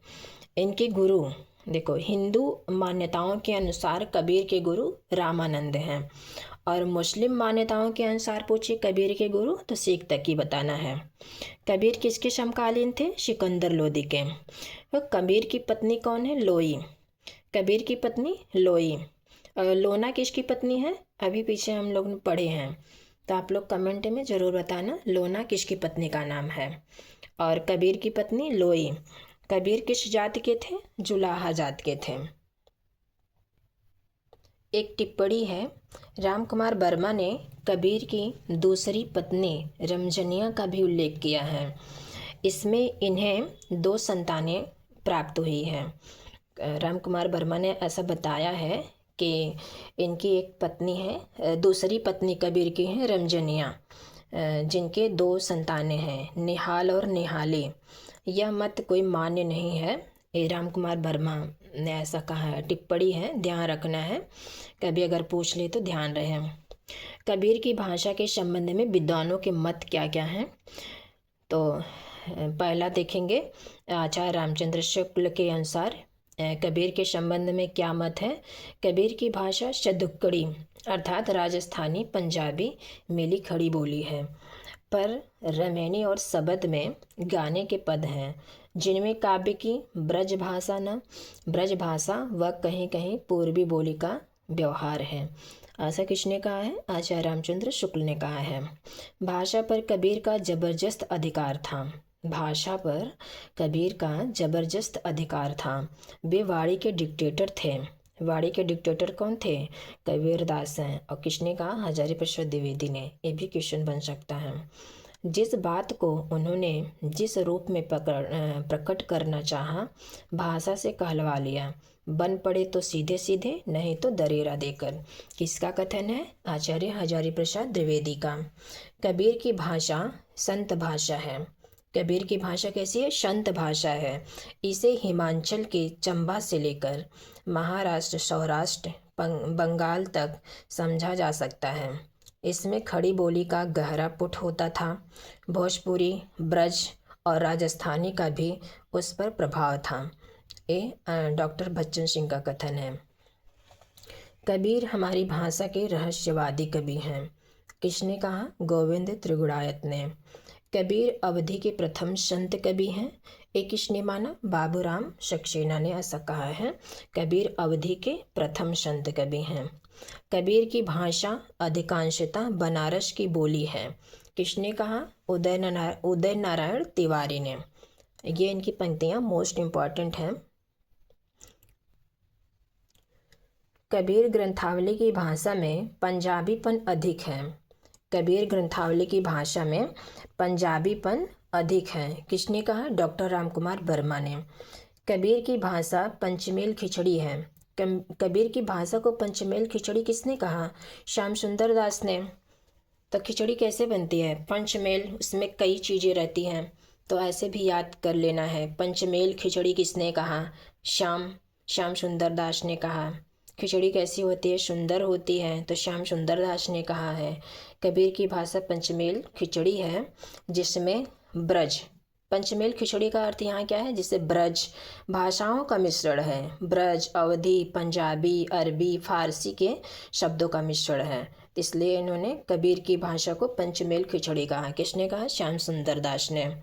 इनके गुरु देखो, हिंदू मान्यताओं के अनुसार कबीर के गुरु रामानंद हैं और मुस्लिम मान्यताओं के अनुसार पूछिए कबीर के गुरु तो शेख तकी बताना है। कबीर किसके समकालीन थे? सिकंदर लोदी के। तो कबीर की पत्नी कौन है? लोई। कबीर की पत्नी लोई। लोना किसकी पत्नी है? अभी पीछे हम लोग ने पढ़े हैं, तो आप लोग कमेंट में ज़रूर बताना लोना किसकी पत्नी का नाम है। और कबीर की पत्नी लोई। कबीर किस जाति के थे? जुलाहा जात के थे। एक टिप्पणी है, राम कुमार वर्मा ने कबीर की दूसरी पत्नी रमजनिया का भी उल्लेख किया है। इसमें इन्हें 2 संतानें प्राप्त हुई हैं। राम कुमार वर्मा ने ऐसा बताया है कि इनकी एक पत्नी है, दूसरी पत्नी कबीर की है रमजनिया, जिनके 2 संतानें हैं, निहाल और निहाली। यह मत कोई मान्य नहीं है, ये राम कुमार वर्मा ने ऐसा कहा है, टिप्पणी है, ध्यान रखना है, कभी अगर पूछ ले तो ध्यान रहे। कबीर की भाषा के संबंध में विद्वानों के मत क्या क्या हैं? तो पहला देखेंगे, आचार्य रामचंद्र शुक्ल के अनुसार कबीर के संबंध में क्या मत है? कबीर की भाषा शतुक्कड़ी अर्थात राजस्थानी पंजाबी मिली खड़ी बोली है, पर रमैनी और सबद में गाने के पद हैं, जिनमें काव्य की ब्रज भाषा व कहीं कहीं पूर्वी बोली का व्यवहार है। ऐसा किसने कहा है? आचार्य रामचंद्र शुक्ल ने कहा है। भाषा पर कबीर का जबरदस्त अधिकार था। भाषा पर कबीर का जबरदस्त अधिकार था। वे वाणी के डिक्टेटर थे। वाणी के डिक्टेटर कौन थे? कबीरदास हैं। और किसने कहा? हजारी प्रसाद द्विवेदी ने। ये भी क्वेश्चन बन सकता है। जिस बात को उन्होंने जिस रूप में प्रकट करना चाहा, भाषा से कहलवा लिया। बन पड़े तो सीधे सीधे, नहीं तो दरेरा देकर। किसका कथन है? आचार्य हजारी प्रसाद द्विवेदी का। कबीर की भाषा संत भाषा है। कबीर की भाषा कैसी है? संत भाषा है। इसे हिमाचल के चंबा से लेकर महाराष्ट्र, सौराष्ट्र, बंगाल तक समझा जा सकता है। इसमें खड़ी बोली का गहरा पुट होता था। भोजपुरी, ब्रज और राजस्थानी का भी उस पर प्रभाव था। ये डॉक्टर बच्चन सिंह का कथन है। कबीर हमारी भाषा के रहस्यवादी कवि हैं। किसने कहा? गोविंद त्रिगुणायत ने। कबीर अवधि के प्रथम संत कवि हैं। एक किसने माना? बाबूराम सक्सेना ने ऐसा कहा है। कबीर अवधि के प्रथम संत कवि हैं। कबीर की भाषा अधिकांशतः बनारस की बोली है। किसने कहा? उदय नारायण तिवारी ने। ये इनकी पंक्तियां मोस्ट इम्पॉर्टेंट हैं। कबीर ग्रंथावली की भाषा में पंजाबीपन अधिक है। कबीर ग्रंथावली की भाषा में पंजाबीपन अधिक है। किसने कहा? डॉक्टर राम कुमार वर्मा ने। कबीर की भाषा पंचमेल खिचड़ी है। कबीर की भाषा को पंचमेल खिचड़ी किसने कहा? श्याम सुंदर दास ने। तो खिचड़ी कैसे बनती है? पंचमेल, उसमें कई चीज़ें रहती हैं, तो ऐसे भी याद कर लेना है। पंचमेल खिचड़ी किसने कहा? श्याम श्याम सुंदर दास ने कहा। खिचड़ी कैसी होती है? सुंदर होती है, तो श्याम सुंदर दास ने कहा है। कबीर की भाषा पंचमेल खिचड़ी है, जिसमें ब्रज, पंचमेल खिचड़ी का अर्थ यहाँ क्या है? जिससे ब्रज भाषाओं का मिश्रण है। ब्रज, अवधी, पंजाबी, अरबी, फारसी के शब्दों का मिश्रण है, इसलिए इन्होंने कबीर की भाषा को पंचमेल खिचड़ी कहा। किसने कहा? श्याम सुंदर दास ने।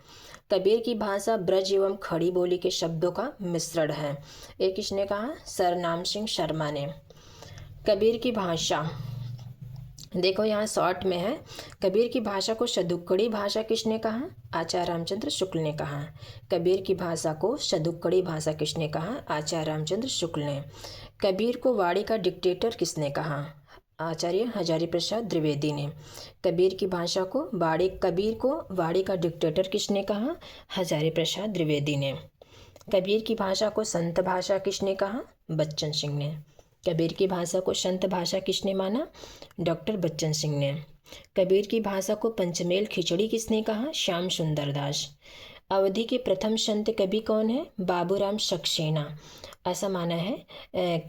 कबीर की भाषा ब्रज एवं खड़ी बोली के शब्दों का मिश्रण है। ये किसने कहा? सरनाम सिंह शर्मा ने। कबीर की भाषा देखो यहाँ शॉर्ट में है। कबीर की भाषा को शतुक्कड़ी भाषा किसने कहा? आचार्य रामचंद्र शुक्ल ने कहा। कबीर की भाषा को शतुक्कड़ी भाषा किसने कहा? आचार्य रामचंद्र शुक्ल ने। कबीर को वाणी का डिक्टेटर किसने कहा? आचार्य हजारी प्रसाद द्विवेदी ने। कबीर की भाषा को कबीर को वाणी का डिक्टेटर किसने कहा? हजारी प्रसाद द्विवेदी ने। कबीर की भाषा को संत भाषा किसने कहा? बच्चन सिंह ने। कबीर की भाषा को संत भाषा किसने माना? डॉक्टर बच्चन सिंह ने। कबीर की भाषा को पंचमेल खिचड़ी किसने कहा? श्याम सुंदर दास। अवधि के प्रथम संत कवि कौन है? बाबूराम सक्सेना। ऐसा माना है।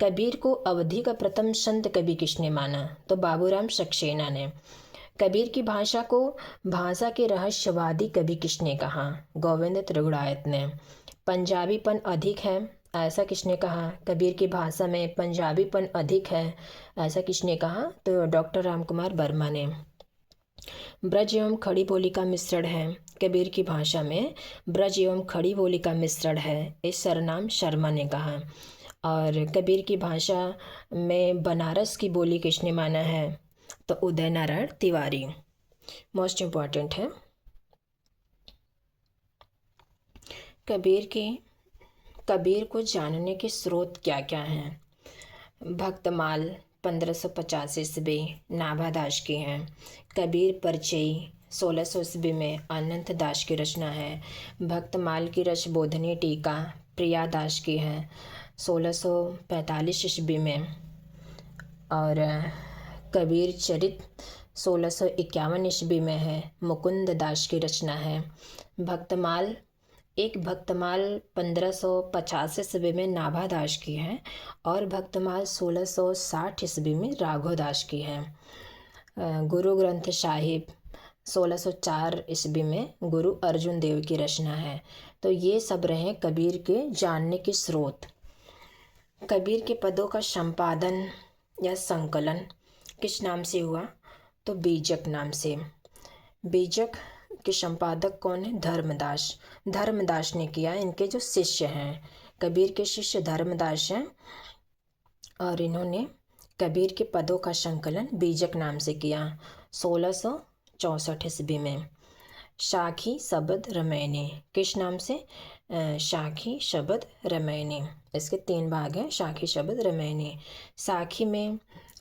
कबीर को अवधि का प्रथम संत कवि किसने माना? तो बाबूराम सक्सेना ने। कबीर की भाषा को भाषा के रहस्यवादी कवि किसने कहा? गोविंद त्रिगुणायत ने। पंजाबीपन अधिक है, ऐसा किसने कहा? कबीर की भाषा में पंजाबीपन अधिक है, ऐसा किसने कहा? तो डॉक्टर रामकुमार वर्मा ने। ब्रज एवं खड़ी बोली का मिश्रण है। कबीर की भाषा में ब्रज एवं खड़ी बोली का मिश्रण है, इस सरनाम शर्मा ने कहा। और कबीर की भाषा में बनारस की बोली किसने माना है? तो उदय नारायण तिवारी। मोस्ट इम्पॉर्टेंट है। कबीर को जानने के स्रोत क्या क्या हैं? भक्तमाल 1550 ईस्वी नाभा दास की है। कबीर परिचय 1600 ईस्वी में अनंत दास की रचना है। भक्तमाल की रसबोधनी टीका प्रिया दास की है 1645 ईस्वी में। और कबीर चरित 1651 ईस्वी में है, मुकुंद दास की रचना है। भक्तमाल 1550 ईस्वी में नाभा दास की है, और भक्तमाल 1660 ईस्वी में राघव दास की है। गुरु ग्रंथ साहिब 1604 ईस्वी में गुरु अर्जुन देव की रचना है। तो ये सब रहे कबीर के जानने के स्रोत। कबीर के पदों का संपादन या संकलन किस नाम से हुआ? तो बीजक नाम से। बीजक के संपादक कौन है? धर्मदास ने किया। इनके जो शिष्य हैं, कबीर के शिष्य धर्मदास हैं, और इन्होंने कबीर के पदों का संकलन बीजक नाम से किया 1664 ईस्वी में। साखी शब्द रामायणी किस नाम से? साखी शब्द रामायणी। इसके 3 भाग हैं, साखी शब्द रामायणी। साखी में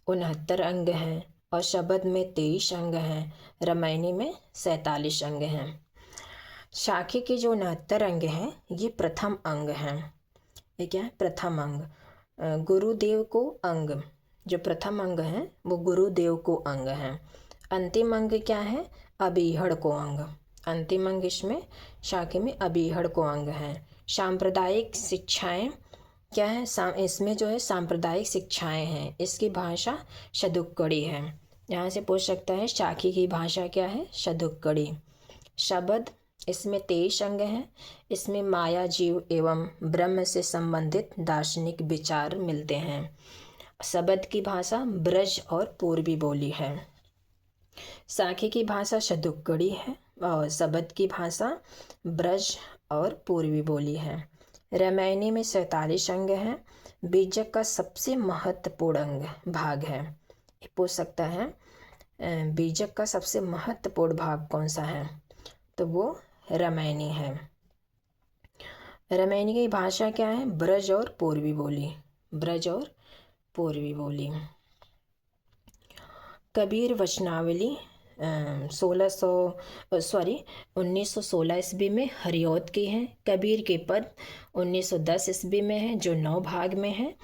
69 अंग हैं, और शब्द में 23 अंग हैं, रामायणी में 47 अंग हैं। साखी के जो 69 अंग हैं, ये प्रथम अंग हैं। ये क्या है? प्रथम अंग। गुरुदेव को अंग, जो प्रथम अंग है वो गुरुदेव को अंग है। अंतिम अंग क्या है? अबीहड़ को अंग। अंतिम अंग इसमें साखी में अबीहड़ को अंग है। सांप्रदायिक शिक्षाएं क्या है? इसमें जो है सांप्रदायिक शिक्षाएं हैं। इसकी भाषा शतुक्कड़ी है। यहाँ से पूछ सकता है साखी की भाषा क्या है? शतुक्कड़ी। शब्द इसमें 23 अंग हैं। इसमें माया, जीव एवं ब्रह्म से संबंधित दार्शनिक विचार मिलते हैं। शब्द की भाषा ब्रज और पूर्वी बोली है। साखी की भाषा शतुक्कड़ी है, और शब्द की भाषा ब्रज और पूर्वी बोली है। रामायणी में 47 अंग हैं। बीजक का सबसे महत्वपूर्ण अंग भाग है। पूछ सकता है बीजक का सबसे महत्वपूर्ण भाग कौन सा है? तो वो रामायणी है। रामायणी की भाषा क्या है? ब्रज और पूर्वी बोली। ब्रज और पूर्वी बोली। कबीर वचनावली 1916 ईस्वी में हरिऔध की है। कबीर के पद 1910 ईस्वी में है, जो 9 भाग में है।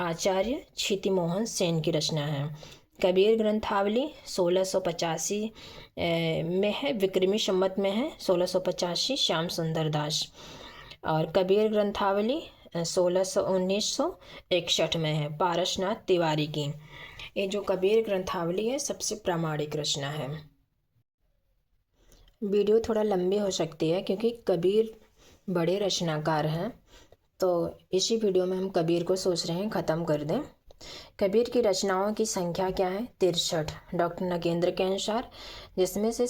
आचार्य क्षितिमोहन सेन की रचना है। कबीर ग्रंथावली 1685 में है, विक्रमी संवत में है 1685, श्याम सुंदर दास। और कबीर ग्रंथावली 1961 में है, पारसनाथ तिवारी की। ये जो कबीर ग्रंथावली है सबसे प्रामाणिक रचना है। वीडियो थोड़ा लंबी हो सकती है क्योंकि कबीर बड़े रचनाकार हैं, तो इसी वीडियो में हम कबीर को सोच रहे हैं ख़त्म कर दें। कबीर की रचनाओं की संख्या क्या है? 63 डॉक्टर नगेंद्र के अनुसार, जिसमें से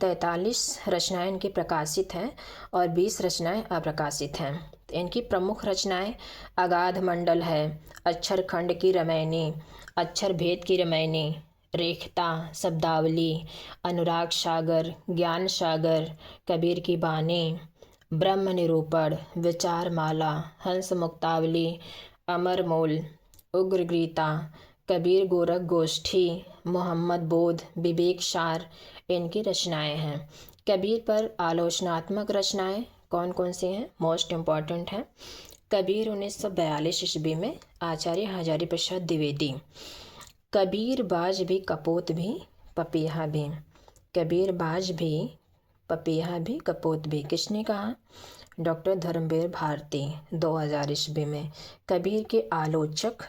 43 रचनाएं इनकी प्रकाशित हैं और 20 रचनाएं अप्रकाशित हैं। इनकी प्रमुख रचनाएं अगाध मंडल है, अक्षर खंड की रामायणी, अक्षर भेद की रामायणी, रेखता, शब्दावली, अनुराग सागर, ज्ञान सागर, कबीर की बानी, ब्रह्म निरूपण, विचार माला, हंस मुक्तावली, अमर मूल, उग्र गीता, कबीर गोरख गोष्ठी, मोहम्मद बोध, विवेक सार इनकी रचनाएं हैं। कबीर पर आलोचनात्मक रचनाएं कौन कौन सी हैं? मोस्ट इम्पॉर्टेंट हैं। कबीर 1942 ईस्वी में, आचार्य हजारी प्रसाद द्विवेदी। कबीर बाज भी कपोत भी पपीहा भी, कबीर बाज भी पपीहा भी कपोत भी, किसने कहा? डॉक्टर धर्मवीर भारती 2000 ईस्वी में। कबीर के आलोचक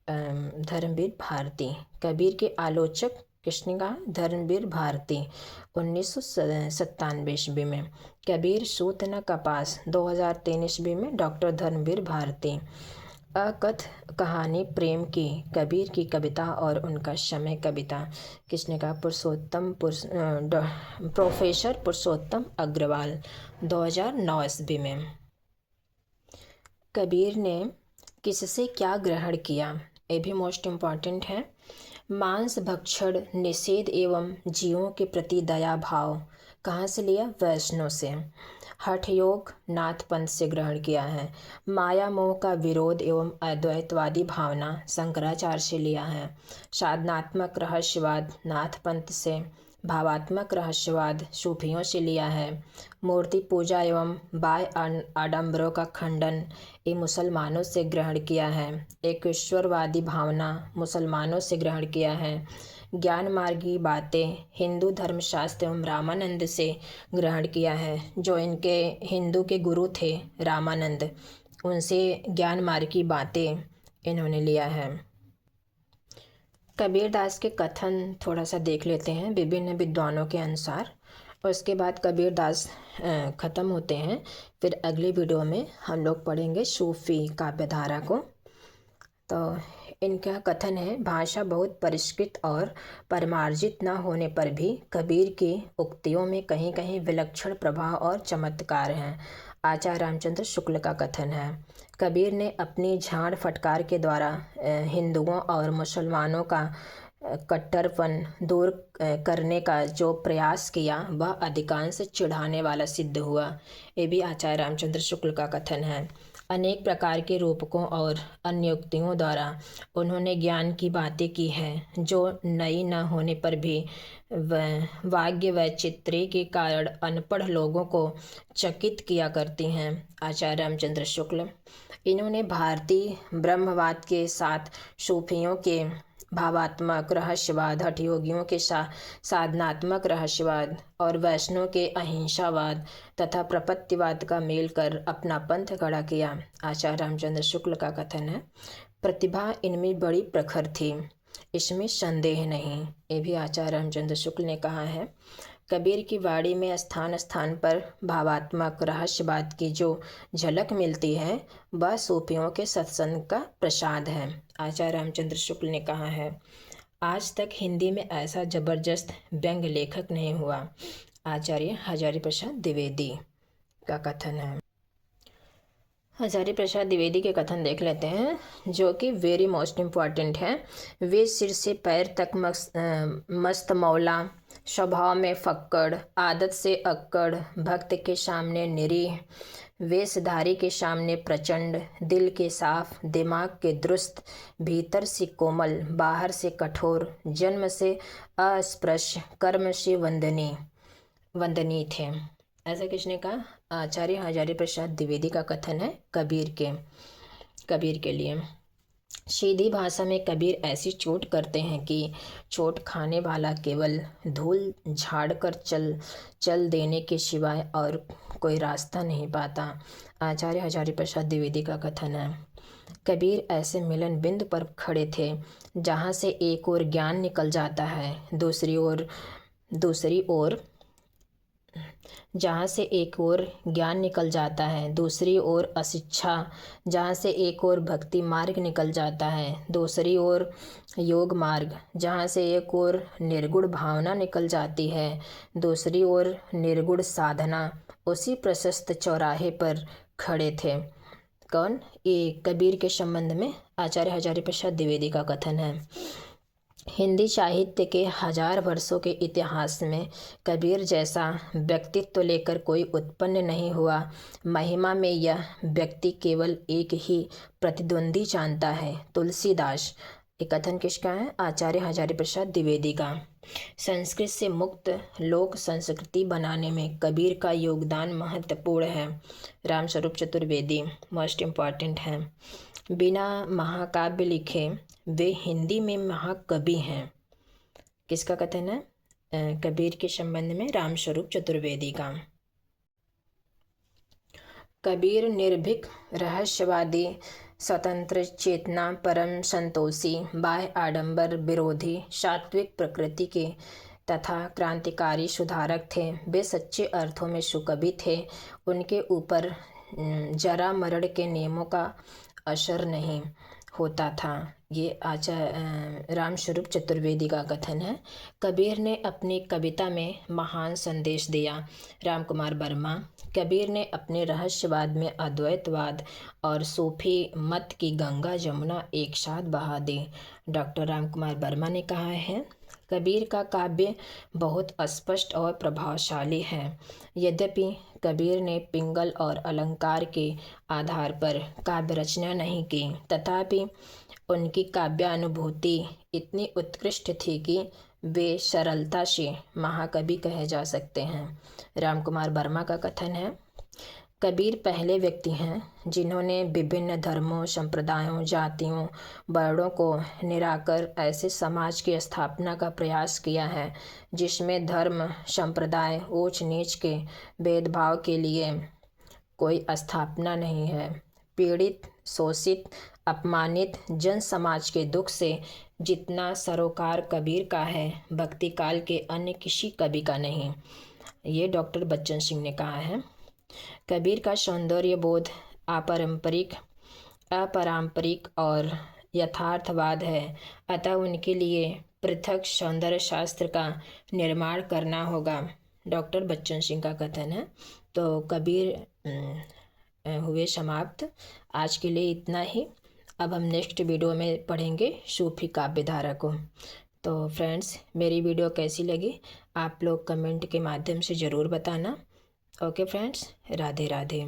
धर्मवीर भारती। कबीर के आलोचक किसने कहा? धर्मवीर भारती 1997 ईस्वी में। कबीर सूत न कपास 2003 ईस्वी में, डॉक्टर धर्मवीर भारती। अकथ कहानी प्रेम की, कबीर की कविता और उनका समय कविता, किसने कहा? प्रोफेसर पुरुषोत्तम अग्रवाल 2009 ईस्वी में। कबीर ने किससे क्या ग्रहण किया? ये भी मोस्ट इम्पॉर्टेंट है। मांस भक्षण निषेध एवं जीवों के प्रति दया भाव कहाँ से लिया? वैष्णव से। हठ योग नाथ पंथ से ग्रहण किया है। माया मोह का विरोध एवं अद्वैतवादी भावना शंकराचार्य से लिया है। साधनात्मक रहस्यवाद नाथ पंथ से। भावात्मक रहस्यवाद सूफियों से लिया है। मूर्ति पूजा एवं बाह्य आडंबरों का खंडन ये मुसलमानों से ग्रहण किया है। एक ईश्वरवादी भावना मुसलमानों से ग्रहण किया है। ज्ञान मार्गी बातें हिंदू धर्मशास्त्र एवं रामानंद से ग्रहण किया है। जो इनके हिंदू के गुरु थे रामानंद, उनसे ज्ञान मार्गी बातें इन्होंने लिया है। कबीरदास के कथन थोड़ा सा देख लेते हैं विभिन्न विद्वानों के अनुसार, और उसके बाद कबीरदास ख़त्म होते हैं। फिर अगली वीडियो में हम लोग पढ़ेंगे सूफी काव्यधारा को। तो इनका कथन है, भाषा बहुत परिष्कृत और परमार्जित न होने पर भी कबीर की उक्तियों में कहीं कहीं विलक्षण प्रभाव और चमत्कार हैं। आचार्य रामचंद्र शुक्ल का कथन है, कबीर ने अपनी झाड़ फटकार के द्वारा हिंदुओं और मुसलमानों का कट्टरपन दूर करने का जो प्रयास किया वह अधिकांश चिढ़ाने वाला सिद्ध हुआ। ये भी आचार्य रामचंद्र शुक्ल का कथन है। अनेक प्रकार के रूपकों और अन्य युक्तियों द्वारा उन्होंने ज्ञान की बातें की हैं जो नई न होने पर भी वाग्य वैचित्र्य के कारण अनपढ़ लोगों को चकित किया करती हैं। आचार्य रामचंद्र शुक्ल। इन्होंने भारतीय ब्रह्मवाद के साथ सूफियों के भावात्मक रहस्यवाद, हठयोगियों के साधनात्मक रहस्यवाद और वैष्णव के अहिंसावाद तथा प्रपत्तिवाद का मेल कर अपना पंथ खड़ा किया। आचार्य रामचंद्र शुक्ल का कथन है, प्रतिभा इनमें बड़ी प्रखर थी, इसमें संदेह नहीं। ये भी आचार्य रामचंद्र शुक्ल ने कहा है। कबीर की वाणी में स्थान स्थान पर भावात्मक रहस्यवाद की जो झलक मिलती है वह सूफियों के सत्संग का प्रसाद है। आचार्य रामचंद्र शुक्ल ने कहा है, आज तक हिंदी में ऐसा जबरदस्त व्यंग्य लेखक नहीं हुआ। आचार्य हजारी प्रसाद द्विवेदी का कथन है। हजारी प्रसाद द्विवेदी के कथन देख लेते हैं जो कि वेरी मोस्ट इम्पॉर्टेंट है। वे सिर से पैर तक मस्त मौला, स्वभाव में फक्कड़, आदत से अक्कड़, भक्त के सामने निरीह, वेशधारी के सामने प्रचंड, दिल के साफ, दिमाग के दुरुस्त, भीतर से कोमल, बाहर से कठोर, जन्म से अस्पृश्य, कर्म से वंदनीय थे। ऐसा किसने कहा? आचार्य हजारी प्रसाद द्विवेदी का कथन है कबीर के लिए। सीधी भाषा में कबीर ऐसी चोट करते हैं कि चोट खाने वाला केवल धूल झाड़ कर चल देने के सिवाय और कोई रास्ता नहीं पाता। आचार्य हजारी प्रसाद द्विवेदी का कथन है। कबीर ऐसे मिलन बिंदु पर खड़े थे जहाँ से एक ओर ज्ञान निकल जाता है, दूसरी ओर जहाँ से एक ओर ज्ञान निकल जाता है, दूसरी ओर अशिक्षा, जहाँ से एक ओर भक्ति मार्ग निकल जाता है, दूसरी ओर योग मार्ग, जहाँ से एक ओर निर्गुण भावना निकल जाती है, दूसरी ओर निर्गुण साधना। उसी प्रशस्त चौराहे पर खड़े थे। कौन? ये कबीर के संबंध में आचार्य हजारी प्रसाद द्विवेदी का कथन है। हिंदी साहित्य के 1000 वर्षों के इतिहास में कबीर जैसा व्यक्तित्व लेकर कोई उत्पन्न नहीं हुआ। महिमा में यह व्यक्ति केवल एक ही प्रतिद्वंदी जानता है, तुलसीदास। ये कथन किसका है? आचार्य हजारी प्रसाद द्विवेदी का। संस्कृत से मुक्त लोक संस्कृति बनाने में कबीर का योगदान महत्वपूर्ण है। रामस्वरूप चतुर्वेदी मोस्ट इम्पॉर्टेंट है। बिना महाकाव्य लिखे वे हिंदी में महाकवि हैं। किसका कथन है? कबीर के संबंध में रामस्वरूप चतुर्वेदी का। कबीर निर्भीक, रहस्यवादी, स्वतंत्र चेतना, परम संतोषी, बाह्य आडंबर विरोधी, सात्विक प्रकृति के तथा क्रांतिकारी सुधारक थे। वे सच्चे अर्थों में सुकवि थे। उनके ऊपर जरा मरण के नियमों का असर नहीं होता था। ये रामस्वरूप चतुर्वेदी का कथन है। कबीर ने अपनी कविता में महान संदेश दिया। रामकुमार वर्मा। कबीर ने अपने रहस्यवाद में अद्वैतवाद और सूफी मत की गंगा जमुना एक साथ बहा दी। डॉक्टर रामकुमार वर्मा ने कहा है, कबीर का काव्य बहुत स्पष्ट और प्रभावशाली है। यद्यपि कबीर ने पिंगल और अलंकार के आधार पर काव्य रचना नहीं की, तथापि उनकी काव्यानुभूति इतनी उत्कृष्ट थी कि वे सरलता से महाकवि कहे जा सकते हैं। रामकुमार वर्मा का कथन है, कबीर पहले व्यक्ति हैं जिन्होंने विभिन्न धर्मों, संप्रदायों, जातियों, वर्णों को निराकर ऐसे समाज की स्थापना का प्रयास किया है जिसमें धर्म, संप्रदाय, ऊंच नीच के भेदभाव के लिए कोई स्थापना नहीं है। पीड़ित, शोषित, अपमानित जन समाज के दुख से जितना सरोकार कबीर का है, भक्ति काल के अन्य किसी कवि का नहीं। ये डॉक्टर बच्चन सिंह ने कहा है। कबीर का सौंदर्य बोध अपारंपरिक और यथार्थवाद है, अतः उनके लिए पृथक सौंदर्य शास्त्र का निर्माण करना होगा। डॉक्टर बच्चन सिंह का कथन है। तो कबीर हुए समाप्त। आज के लिए इतना ही। अब हम नेक्स्ट वीडियो में पढ़ेंगे सूफी काव्य धारा को। तो फ्रेंड्स, मेरी वीडियो कैसी लगी आप लोग कमेंट के माध्यम से ज़रूर बताना। Okay friends, Radhe Radhe.